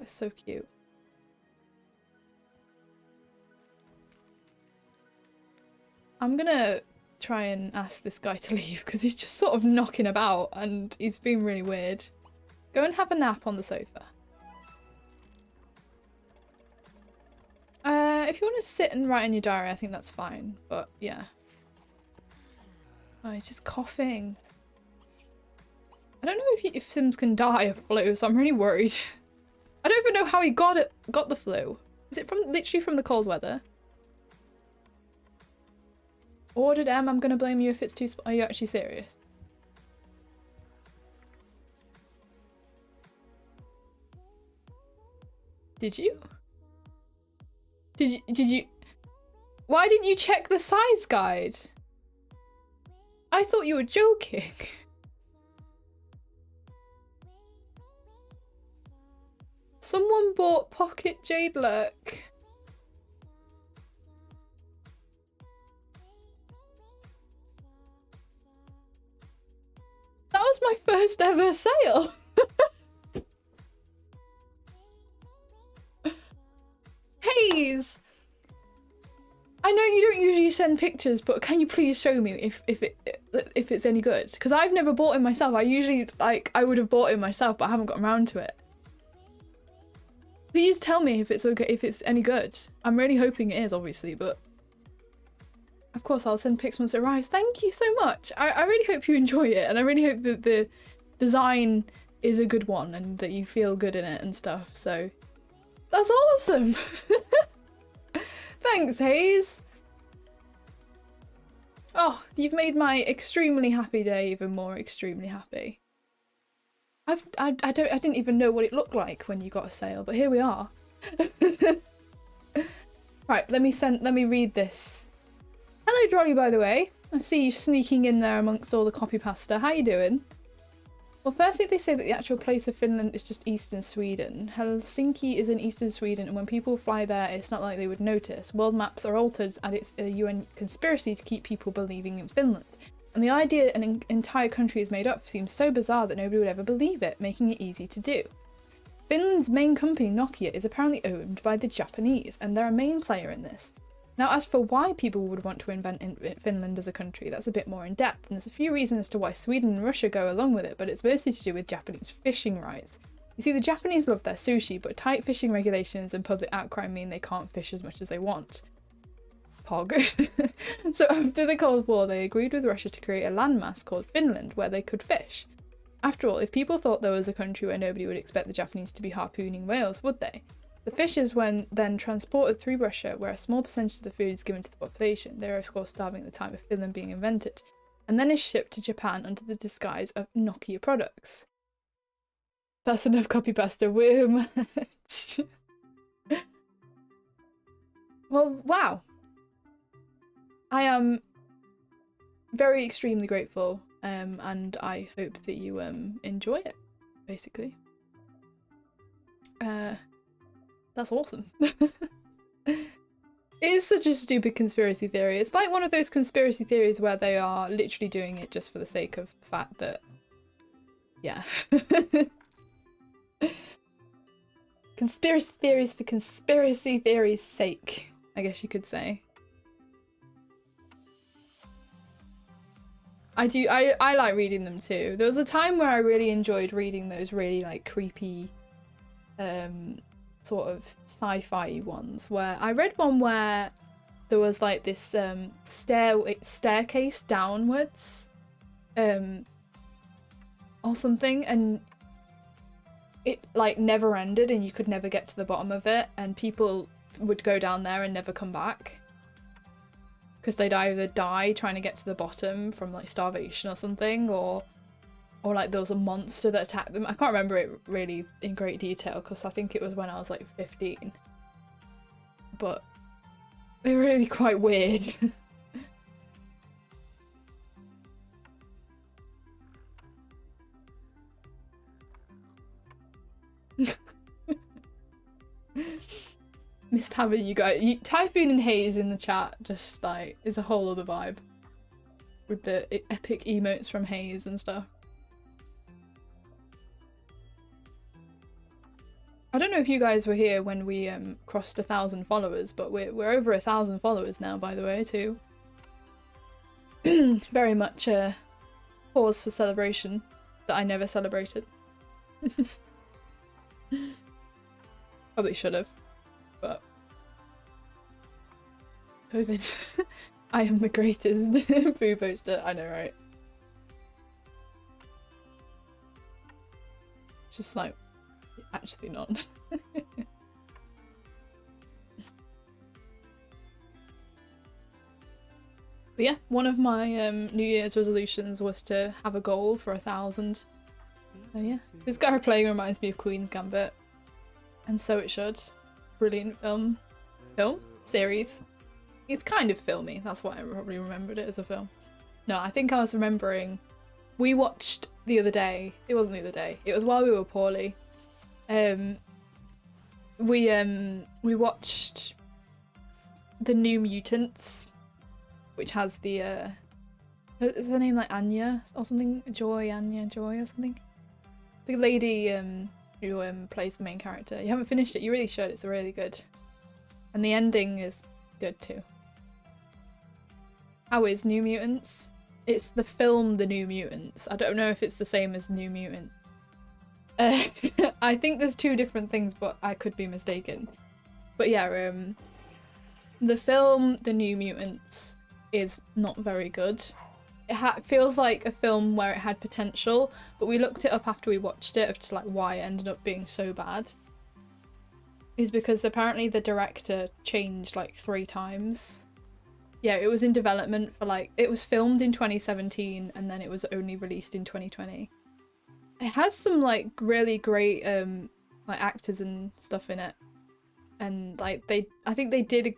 S1: so cute. I'm gonna try and ask this guy to leave because he's just sort of knocking about and he's being really weird. Go and have a nap on the sofa. If you want to sit and write in your diary, I think that's fine. But yeah. Oh, he's just coughing. I don't know if Sims can die of flu, so I'm really worried. I don't even know how he got the flu. Is it literally from the cold weather? Ordered M, I'm gonna blame you if it's too Are you actually serious? Did you? Did you? Why didn't you check the size guide? I thought you were joking. Someone bought Pocket Jade Lurk. That was my first ever sale. Hayes! I know you don't usually send pictures, but can you please show me if it's any good? Because I've never bought it myself. I usually, I would have bought it myself, but I haven't gotten around to it. Please tell me if it's okay, if it's any good. I'm really hoping it is, obviously, but of course I'll send pics once it arrives. Thank you so much. I really hope you enjoy it, and I really hope that the design is a good one and that you feel good in it and stuff. So that's awesome. Thanks, Hayes. Oh, you've made my extremely happy day even more extremely happy. I didn't even know what it looked like when you got a sale, but here we are. Right, let me read this. Hello, Drolly, by the way. I see you sneaking in there amongst all the copy pasta. How you doing? Well, firstly, they say that the actual place of Finland is just eastern Sweden. Helsinki is in eastern Sweden, and when people fly there, it's not like they would notice. World maps are altered, and it's a UN conspiracy to keep people believing in Finland. And the idea an entire country is made up seems so bizarre that nobody would ever believe it, making it easy to do. Finland's main company, Nokia, is apparently owned by the Japanese, and they're a main player in this. Now, as for why people would want to invent Finland as a country, that's a bit more in depth, and there's a few reasons as to why Sweden and Russia go along with it, but it's mostly to do with Japanese fishing rights. You see, the Japanese love their sushi, but tight fishing regulations and public outcry mean they can't fish as much as they want. Pog. So after the Cold War, they agreed with Russia to create a landmass called Finland, where they could fish. After all, if people thought there was a country where nobody would expect the Japanese to be harpooning whales, would they? The fish is then transported through Russia, where a small percentage of the food is given to the population. They are of course starving at the time of Finland being invented, and then is shipped to Japan under the disguise of Nokia products. That's enough copy pasta. Woo. Well, wow. I am very extremely grateful, and I hope that you enjoy it, basically. That's awesome. It is such a stupid conspiracy theory. It's like one of those conspiracy theories where they are literally doing it just for the sake of the fact that, yeah. Conspiracy theories for conspiracy theory's sake, I guess you could say. I like reading them too. There was a time where I really enjoyed reading those really like creepy sort of sci-fi ones, where I read one where there was like this staircase downwards, or something, and it like never ended, and you could never get to the bottom of it, and people would go down there and never come back because they'd either die trying to get to the bottom from like starvation or something, or like there was a monster that attacked them. I can't remember it really in great detail because I think it was when I was like 15, but they're really quite weird. Missed having you guys. Typhoon and Haze in the chat just like is a whole other vibe with the epic emotes from Haze and stuff. I don't know if you guys were here when we crossed 1,000 followers, but we're over 1,000 followers now, by the way, too. Very much a pause for celebration that I never celebrated. Probably should have, but COVID. I am the greatest boo poster. I know, right? Just like, actually not. But yeah, one of my New Year's resolutions was to have a goal for 1,000. So yeah, this guy playing reminds me of Queen's Gambit. And so it should. Brilliant film. Series. It's kind of filmy, that's why I probably remembered it as a film. No, I think I was remembering, we watched the other day, it wasn't the other day, it was while we were poorly. We watched The New Mutants, which has the is her name like Anya or something? Joy or something? The lady who plays the main character. You haven't finished it, you really should, it's really good. And the ending is good too. How is New Mutants? It's the film The New Mutants. I don't know if it's the same as New Mutant. I think there's two different things, but I could be mistaken. But yeah, the film The New Mutants is not very good. It feels like a film where it had potential, but we looked it up after we watched it as to like why it ended up being so bad. Is because apparently the director changed like 3 times. Yeah, it was in development for like, it was filmed in 2017 and then it was only released in 2020. It has some like really great like actors and stuff in it, and like I think they did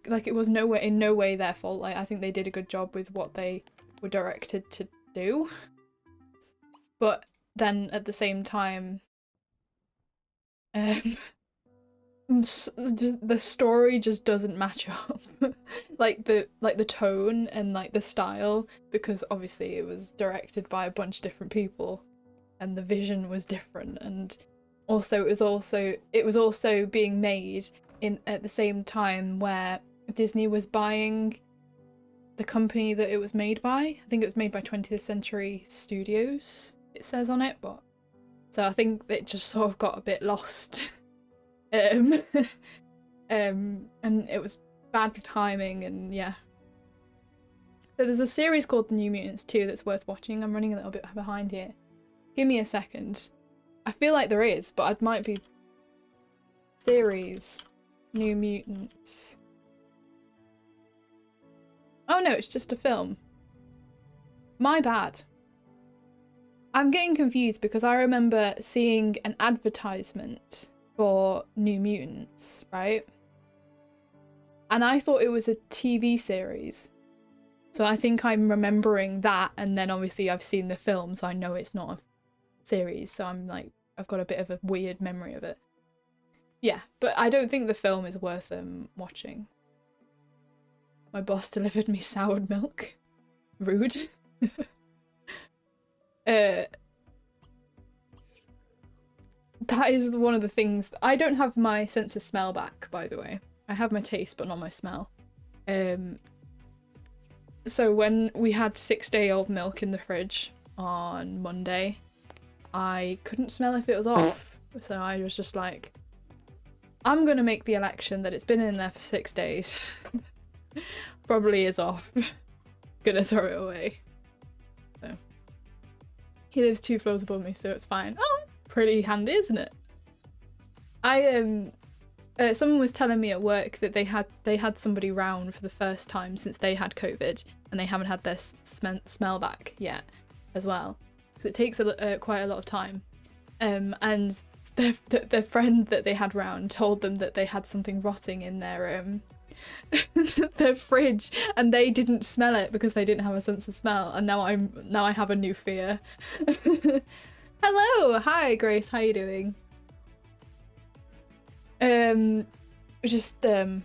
S1: like it was in no way their fault. Like I think they did a good job with what they were directed to do, but then at the same time the story just doesn't match up. like the tone and like the style, because obviously it was directed by a bunch of different people and the vision was different, and also it was also being made at the same time where Disney was buying the company that it was made by. I think it was made by 20th Century Studios, it says on it, but so I think it just sort of got a bit lost. And it was bad timing, and yeah. So there's a series called The New Mutants 2 that's worth watching. I'm running a little bit behind here. Give me a second. I feel like there is, but it might be series New Mutants. Oh no, it's just a film. My bad. I'm getting confused because I remember seeing an advertisement for New Mutants, right? And I thought it was a TV series. So I think I'm remembering that, and then obviously I've seen the film, so I know it's not a series, so I'm like, I've got a bit of a weird memory of it. Yeah, but I don't think the film is worth watching. My boss delivered me soured milk. Rude. That is one of the things. I don't have my sense of smell back, by the way. I have my taste, but not my smell. So when we had 6-day-old milk in the fridge on Monday, I couldn't smell if it was off. So I was just like, I'm gonna make the election that it's been in there for 6 days. Probably is off. Gonna throw it away. So. He lives 2 floors above me, so it's fine. Oh, it's pretty handy, isn't it? Someone was telling me at work that they had somebody round for the first time since they had COVID, and they haven't had their smell back yet, as well, because it takes quite a lot of time. And their friend that they had round told them that they had something rotting in their their fridge, and they didn't smell it because they didn't have a sense of smell. And now I have a new fear. Hello, hi Grace, how you doing? Just trying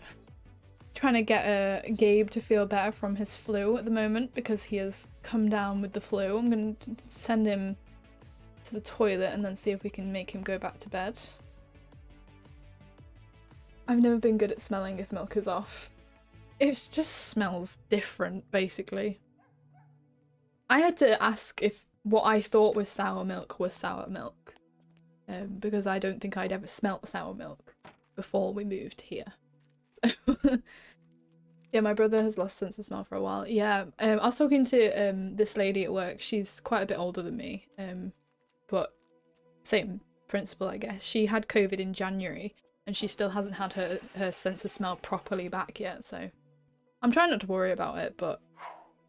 S1: to get Gabe to feel better from his flu at the moment because he has come down with the flu. I'm gonna send him to the toilet and then see if we can make him go back to bed. I've never been good at smelling if milk is off. It just smells different, basically. I had to ask if what I thought was sour milk was sour milk, because I don't think I'd ever smelt sour milk before we moved here. Yeah, my brother has lost sense of smell for a while. Yeah, I was talking to this lady at work. She's quite a bit older than me, but same principle, I guess. She had COVID in January, and she still hasn't had her sense of smell properly back yet, so I'm trying not to worry about it, but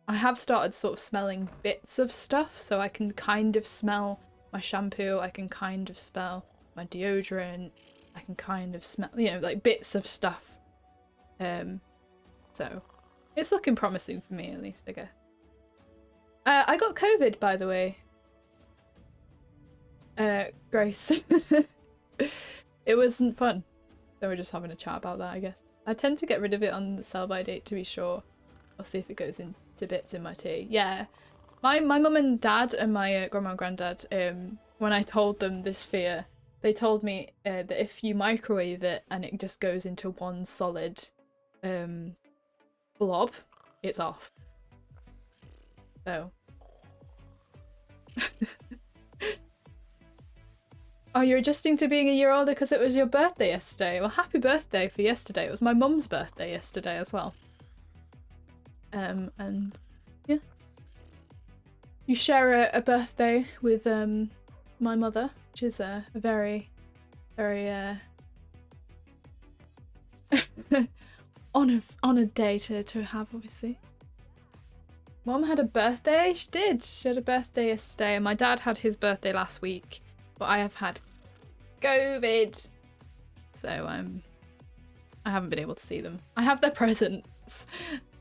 S1: I have started sort of smelling bits of stuff, so I can kind of smell my shampoo, I can kind of smell my deodorant, I can kind of smell, you know, like bits of stuff. So it's looking promising for me, at least, I guess. I got COVID, by the way. Grace. It wasn't fun. So we're just having a chat about that, I guess. I tend to get rid of it on the sell-by date to be sure. I'll see if it goes into bits in my tea. Yeah. My mum and dad and my grandma and granddad, when I told them this fear, they told me that if you microwave it and it just goes into one solid blob, it's off. So. Oh, you're adjusting to being a year older because it was your birthday yesterday. Well, happy birthday for yesterday. It was my mum's birthday yesterday as well. And yeah. You share a birthday with my mother, which is a very, very honoured day to have, obviously. Mum had a birthday? She did. She had a birthday yesterday, and my dad had his birthday last week. But I have had COVID, so I haven't been able to see them. I have their presents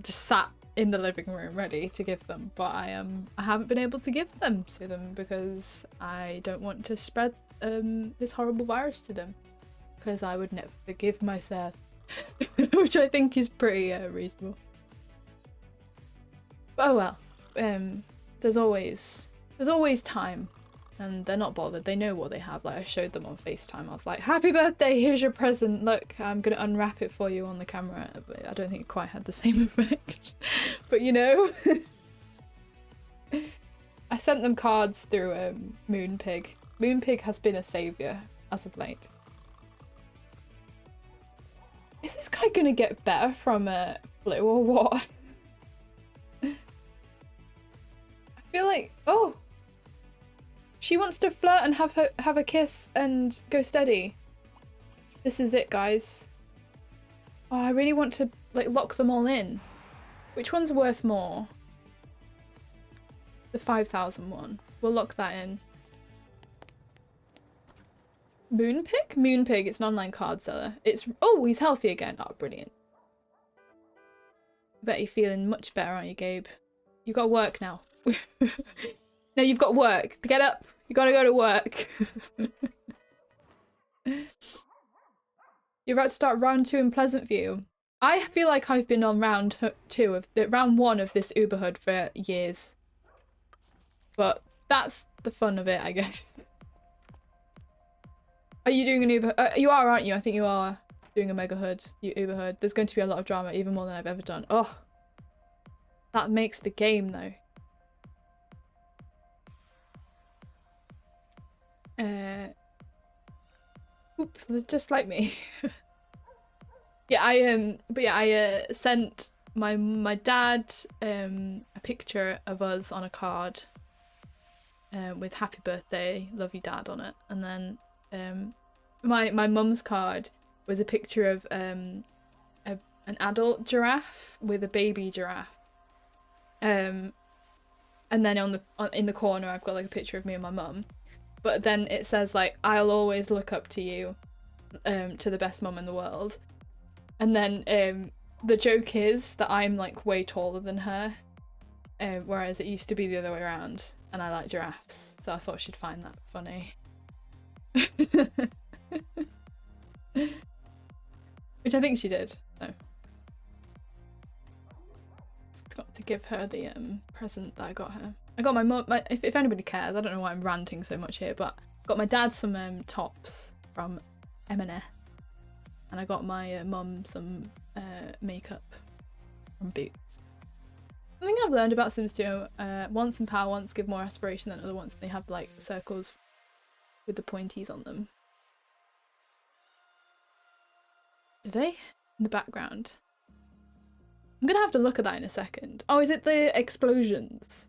S1: just sat in the living room ready to give them, but I haven't been able to give them to them because I don't want to spread this horrible virus to them, because I would never forgive myself. Which I think is pretty reasonable. But oh well, there's always time. And they're not bothered. They know what they have. Like, I showed them on FaceTime. I was like, happy birthday, here's your present. Look, I'm going to unwrap it for you on the camera. But I don't think it quite had the same effect. But, you know. I sent them cards through Moonpig. Moonpig has been a saviour as of late. Is this guy going to get better from flu or what? I feel like... Oh! She wants to flirt and have a kiss and go steady. This is it, guys. Oh, I really want to like lock them all in. Which one's worth more? The 5,000 one. We'll lock that in. Moonpig? Moonpig, it's an online card seller. It's oh, he's healthy again. Oh, brilliant. I bet you're feeling much better, aren't you, Gabe? You've got to work now. No, you've got work. Get up. You gotta go to work. You're about to start round 2 in Pleasant View. I feel like I've been on round 1 of this Uberhood for years. But that's the fun of it, I guess. Are you doing an Uber? You are, aren't you? I think you are doing a mega hood. Uberhood. There's going to be a lot of drama, even more than I've ever done. Oh, that makes the game though. Oop, just like me. Yeah, I sent my dad a picture of us on a card with happy birthday, love you dad on it. And then my mum's card was a picture of an adult giraffe with a baby giraffe. And then in the corner I've got like a picture of me and my mum. But then it says like, I'll always look up to you, to the best mum in the world. And then the joke is that I'm like way taller than her, whereas it used to be the other way around, and I like giraffes, so I thought she'd find that funny. Which I think she did. So. Just got to give her the present that I got her. I got my mum, if anybody cares, I don't know why I'm ranting so much here, but I got my dad some tops from M&S. And I got my mum some makeup from Boots. Something I've learned about Sims 2, wants and power wants give more aspiration than other ones. They have like circles with the pointies on them. Do they? In the background. I'm gonna have to look at that in a second. Oh, is it the explosions?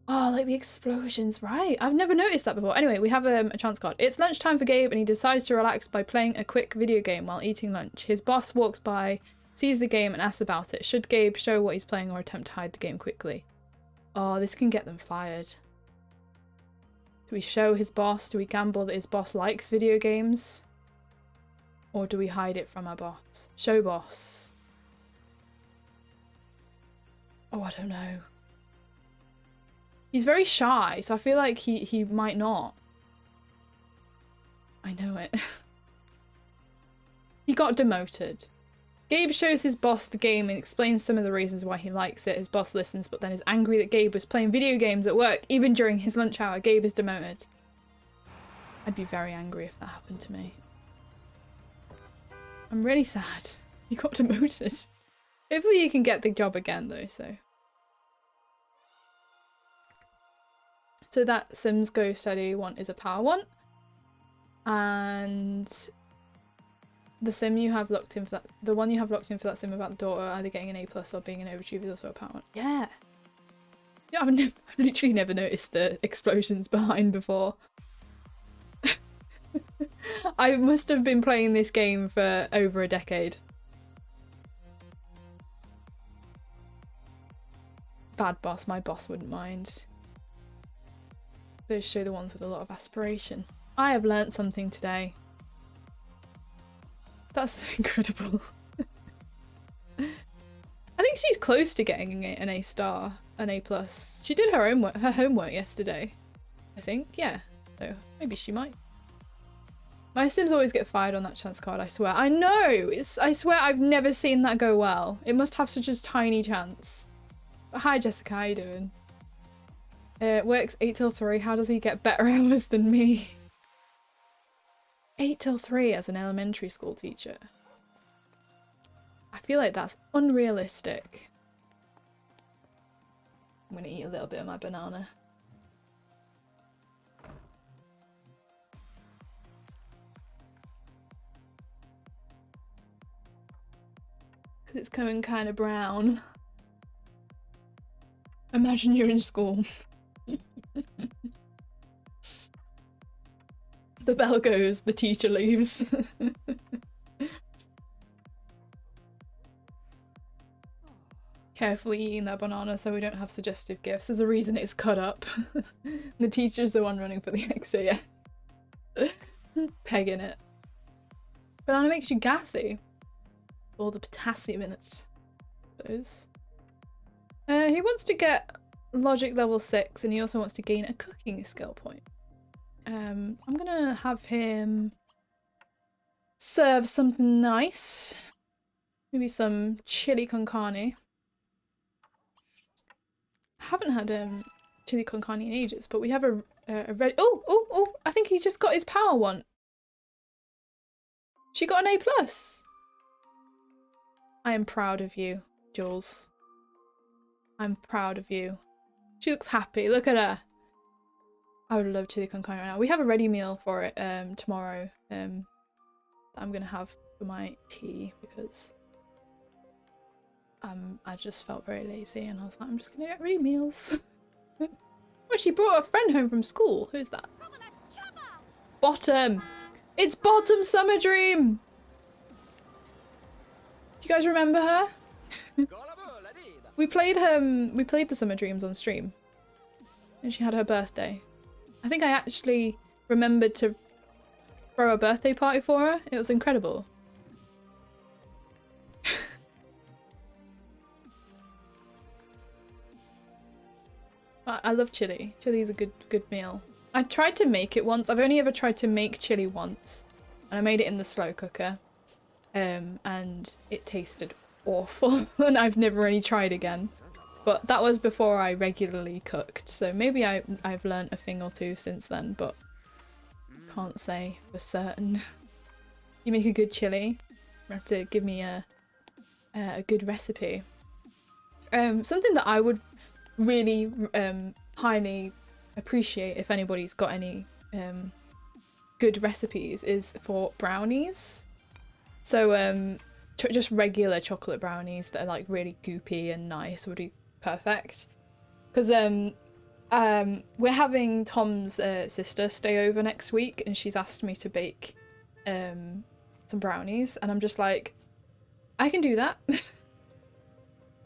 S1: Oh, like the explosions, right. I've never noticed that before. Anyway, we have a chance card. It's lunchtime for Gabe and he decides to relax by playing a quick video game while eating lunch. His boss walks by, sees the game and asks about it. Should Gabe show what he's playing or attempt to hide the game quickly? Oh, this can get them fired. Do we show his boss? Do we gamble that his boss likes video games? Or do we hide it from our boss? Show boss. Oh, I don't know. He's very shy, so I feel like he might not. I know it. He got demoted. Gabe shows his boss the game and explains some of the reasons why he likes it. His boss listens, but then is angry that Gabe was playing video games at work, even during his lunch hour. Gabe is demoted. I'd be very angry if that happened to me. I'm really sad. He got demoted. Hopefully you can get the job again though, so. So that Sims Go Steady one is a power one. And the sim you have locked in for that, the one you have locked in for that sim about the daughter either getting an A+ or being an overachiever is also a power one. Yeah. Yeah, I've literally never noticed the explosions behind before. I must have been playing this game for over a decade. Bad boss, my boss wouldn't mind. Those show the ones with a lot of aspiration. I have learnt something today. That's incredible. I think she's close to getting an A star, an A+. She did her homework yesterday, I think. Yeah, so maybe she might. My Sims always get fired on that chance card, I swear. I know! I swear I've never seen that go well. It must have such a tiny chance. But hi Jessica, how you doing? Works 8 till 3. How does he get better hours than me? 8 till 3 as an elementary school teacher. I feel like that's unrealistic. I'm gonna eat a little bit of my banana. Because it's coming kind of brown. Imagine you're in school. The bell goes, the teacher leaves. Carefully eating that banana so we don't have suggestive gifts. There's a reason it's cut up. The teacher's the one running for the exit, yeah. Pegging it. Banana makes you gassy. All the potassium in it. Those. He wants to get logic level 6 and he also wants to gain a cooking skill point. I'm gonna have him serve something nice. Maybe some chili con carne. I haven't had chili con carne in ages, but we have a red. Oh! I think he just got his power one. She got an A+. I am proud of you, Jules. I'm proud of you. She looks happy. Look at her. I would love chili con carne right now. We have a ready meal for it tomorrow that I'm gonna have for my tea because I just felt very lazy and I was like, I'm just gonna get ready meals. Oh, she brought a friend home from school. Who's that? Bottom! It's Bottom Summer Dream! Do you guys remember her? We played the Summer Dreams on stream. And she had her birthday. I think I actually remembered to throw a birthday party for her. It was incredible. I love chili. Chili is a good meal. I tried to make it once. I've only ever tried to make chili once. And I made it in the slow cooker. And it tasted awful. And I've never really tried again. But that was before I regularly cooked. So maybe I've learnt a thing or two since then. But can't say for certain. You make a good chili. You have to give me a good recipe. Something that I would really highly appreciate if anybody's got any good recipes is for brownies. So just regular chocolate brownies that are like really goopy and nice would be perfect. Because we're having Tom's sister stay over next week and she's asked me to bake some brownies and I'm just like, I can do that.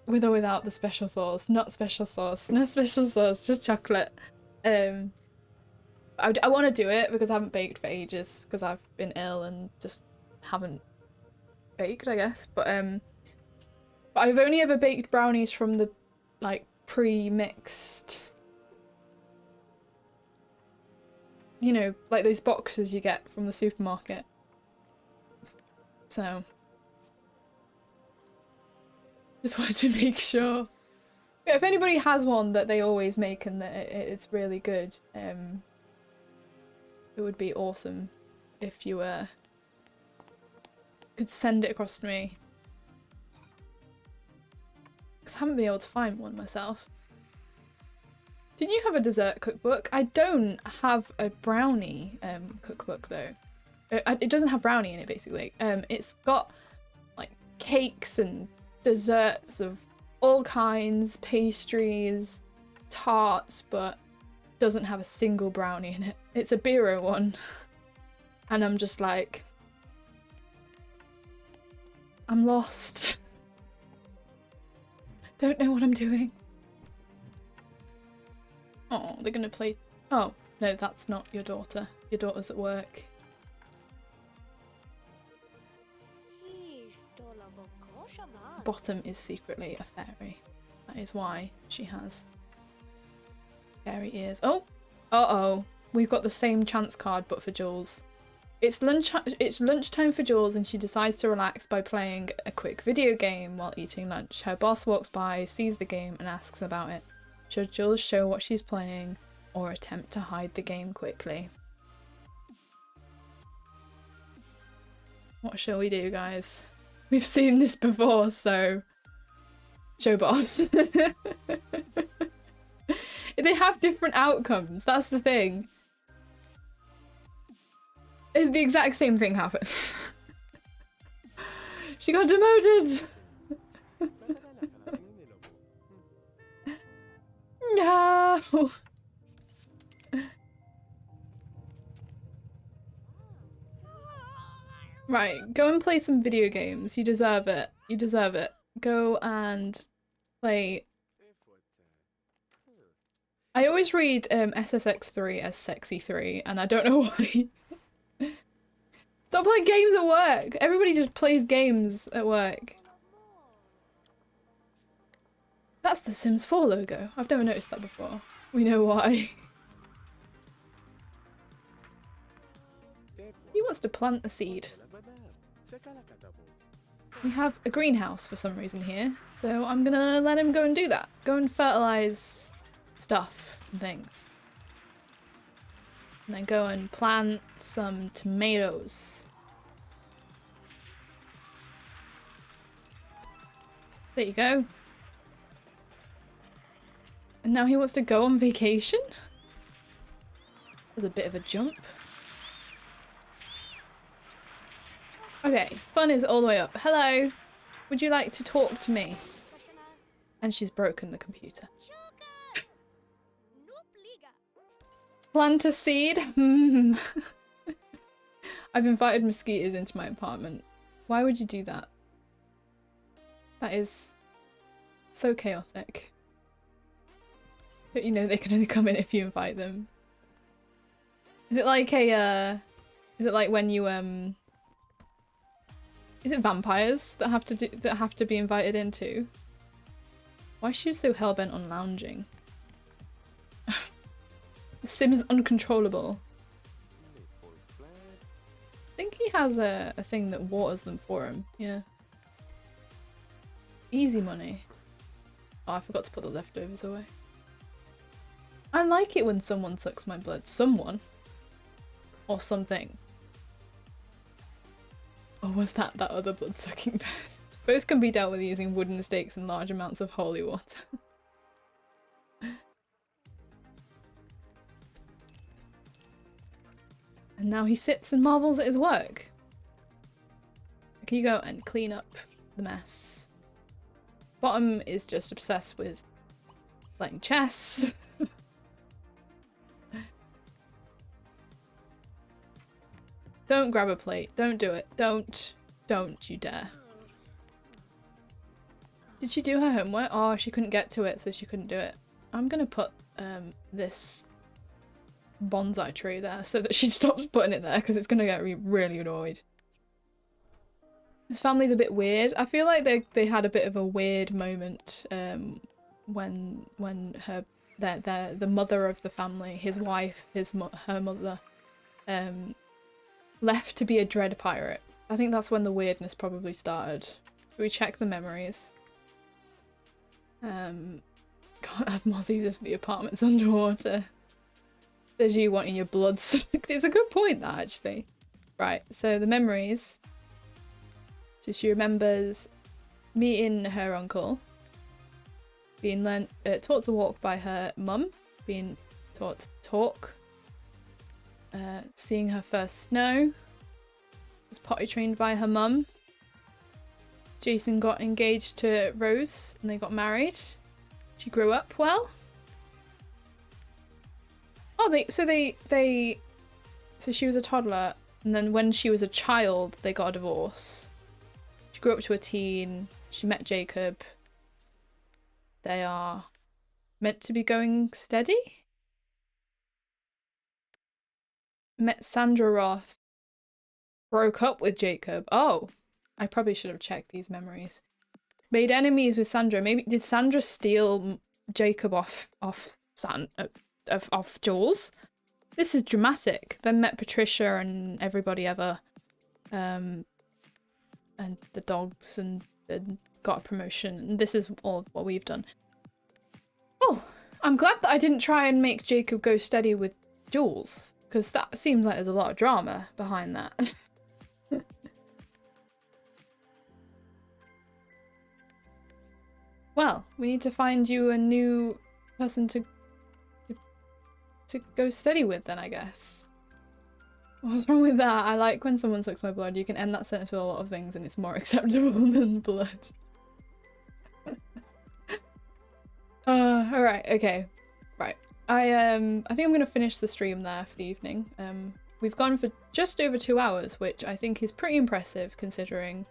S1: With or without the special sauce. Not special sauce. No special sauce, just chocolate. I want to do it because I haven't baked for ages because I've been ill and just haven't baked, I guess. But I've only ever baked brownies from the like pre-mixed, you know, like those boxes you get from the supermarket. So just wanted to make sure. Yeah, if anybody has one that they always make and that it's really good, it would be awesome if you could send it across to me. Because I haven't been able to find one myself. Did you have a dessert cookbook? I don't have a brownie cookbook though. It doesn't have brownie in it basically. It's got like cakes and desserts of all kinds, pastries, tarts, but doesn't have a single brownie in it. It's a Biro one. And I'm just like, I'm lost. Don't know what I'm doing. Oh, they're gonna play. Oh, no, that's not your daughter. Your daughter's at work. Bottom is secretly a fairy. That is why she has fairy ears. Oh! Uh-oh. We've got the same chance card, but for Jules. It's lunchtime for Jules and she decides to relax by playing a quick video game while eating lunch. Her boss walks by, sees the game and asks about it. Should Jules show what she's playing or attempt to hide the game quickly? What shall we do, guys? We've seen this before, so show boss. They have different outcomes, that's the thing. It's the exact same thing happened. She got demoted! No! Right, go and play some video games. You deserve it. You deserve it. Go and play. I always read SSX3 as Sexy 3, and I don't know why. Stop playing games at work! Everybody just plays games at work. That's the Sims 4 logo. I've never noticed that before. We know why. He wants to plant a seed. We have a greenhouse for some reason here, so I'm gonna let him go and do that. Go and fertilize stuff and things. And then go and plant some tomatoes. There you go. And now he wants to go on vacation? There's a bit of a jump. Okay, fun is all the way up. Hello, would you like to talk to me? And she's broken the computer. Plant a seed? Hmm. I've invited mosquitoes into my apartment. Why would you do that? That is so chaotic. But you know they can only come in if you invite them. Is it like a is it like when you is it vampires that have to be invited into? Why is she so hellbent on lounging? The sim is uncontrollable. I think he has a thing that waters them for him. Yeah. Easy money. Oh, I forgot to put the leftovers away. I like it when someone sucks my blood. Someone. Or something. Or was that other blood-sucking pest? Both can be dealt with using wooden stakes and large amounts of holy water. And now he sits and marvels at his work. Can you go and clean up the mess? Bottom is just obsessed with playing chess. Don't grab a plate. Don't do it. Don't you dare. Did she do her homework? Oh, she couldn't get to it, so she couldn't do it. I'm gonna put this bonsai tree there so that she stops putting it there because it's gonna get really annoyed. His family's a bit weird. I feel like they had a bit of a weird moment when the mother of the family, his wife, her mother, left to be a dread pirate. I think that's when the weirdness probably started. Should we check the memories? Can't have mozzies if the apartment's underwater. There's you wanting your blood sucked. It's a good point, that, actually. Right, so the memories. So she remembers meeting her uncle, being taught to walk by her mum, being taught to talk, seeing her first snow, was potty trained by her mum. Jason got engaged to Rose and they got married. She grew up well. Oh, so she was a toddler, and then when she was a child, they got a divorce. She grew up to a teen. She met Jacob. They are meant to be going steady. Met Sandra Roth. Broke up with Jacob. Oh, I probably should have checked these memories. Made enemies with Sandra. Maybe did Sandra steal Jacob off Jules? This is dramatic. Then met Patricia and everybody ever, and the dogs, and got a promotion. And this is all what we've done. Oh, I'm glad that I didn't try and make Jacob go steady with Jules, because that seems like there's a lot of drama behind that. Well, we need to find you a new person to go steady with then, I guess. What's wrong with that? I like when someone sucks my blood. You can end that sentence with a lot of things and it's more acceptable than blood. Alright, okay. Right. I think I'm gonna finish the stream there for the evening. We've gone for just over 2 hours, which I think is pretty impressive considering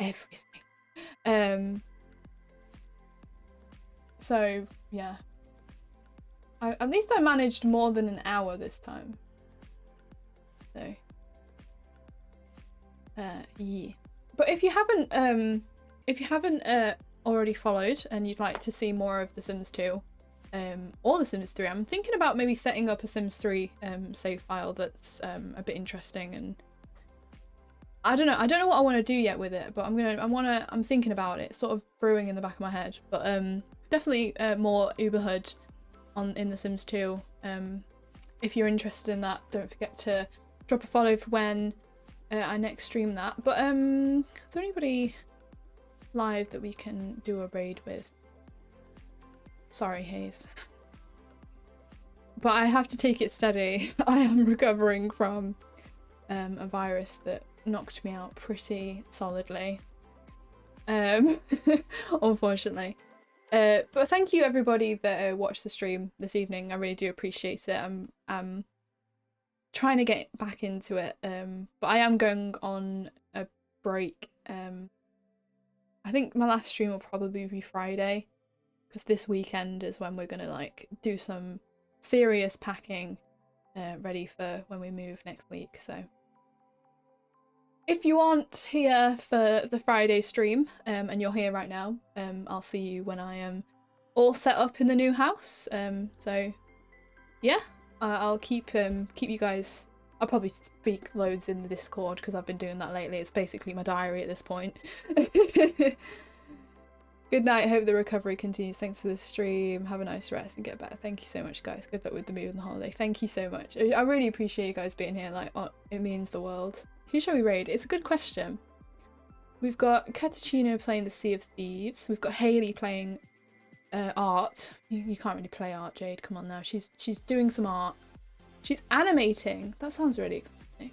S1: everything. So yeah. At least I managed more than an hour this time. So yeah. But if you haven't already followed and you'd like to see more of The Sims 2 or The Sims 3, I'm thinking about maybe setting up a Sims 3 save file that's a bit interesting, and I don't know what I want to do yet with it, but I'm thinking about it, sort of brewing in the back of my head. But definitely more Uberhood in The Sims 2. If you're interested in that, don't forget to drop a follow for when I next stream that. But is there anybody live that we can do a raid with? Sorry, Hayes. but I have to take it steady. I am recovering from a virus that knocked me out pretty solidly. Unfortunately. But thank you everybody that watched the stream this evening. I really do appreciate it. I'm trying to get back into it, but I am going on a break. I think my last stream will probably be Friday, because this weekend is when we're gonna like do some serious packing, ready for when we move next week. So if you aren't here for the Friday stream, and you're here right now, I'll see you when I am all set up in the new house. So yeah, I'll keep you guys. I'll probably speak loads in the Discord because I've been doing that lately. It's basically my diary at this point. Good night. Hope the recovery continues. Thanks for the stream. Have a nice rest and get better. Thank you so much, guys. Good luck with the move and the holiday. Thank you so much. I really appreciate you guys being here. Like, oh, it means the world. Who shall we raid? It's a good question. We've got Catachino playing the Sea of Thieves. We've got Haley playing art. You can't really play art, Jade. Come on now. She's doing some art. She's animating. That sounds really exciting.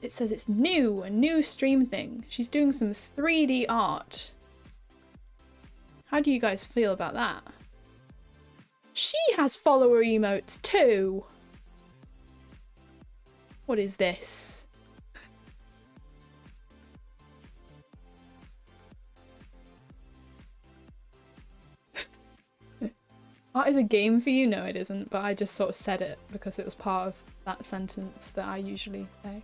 S1: It says it's new, a new stream thing. She's doing some 3D art. How do you guys feel about that? She has follower emotes too. What is this? Art is a game for you? No, it isn't, but I just sort of said it because it was part of that sentence that I usually say.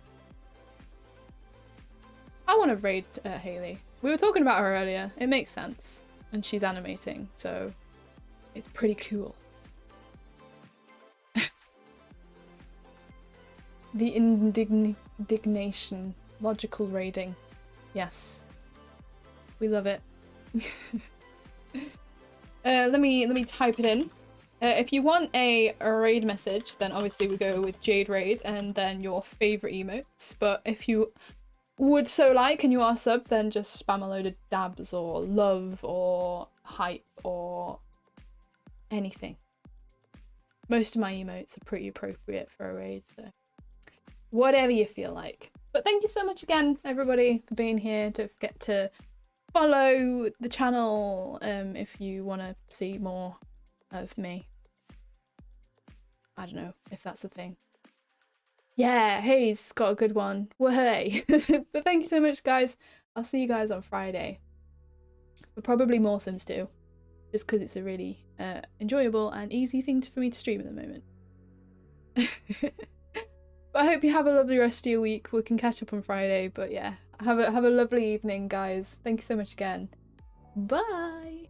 S1: I want to raid Haley. We were talking about her earlier. It makes sense. And she's animating, so it's pretty cool. The indignation. Logical raiding. Yes. We love it. Let me type it in. If you want a raid message, then obviously we go with Jade Raid and then your favourite emotes. But if you would so like and you are sub, then just spam a load of dabs or love or hype or anything. Most of my emotes are pretty appropriate for a raid, so whatever you feel like. But thank you so much again, everybody, for being here. Don't forget to follow the channel if you want to see more of me. I don't know if that's a thing. Yeah, Hayes got a good one. Wahey! But thank you so much, guys. I'll see you guys on Friday. But probably more Sims 2. Just because it's a really enjoyable and easy thing for me to stream at the moment. But I hope you have a lovely rest of your week. We can catch up on Friday. But yeah, have a lovely evening, guys. Thank you so much again. Bye!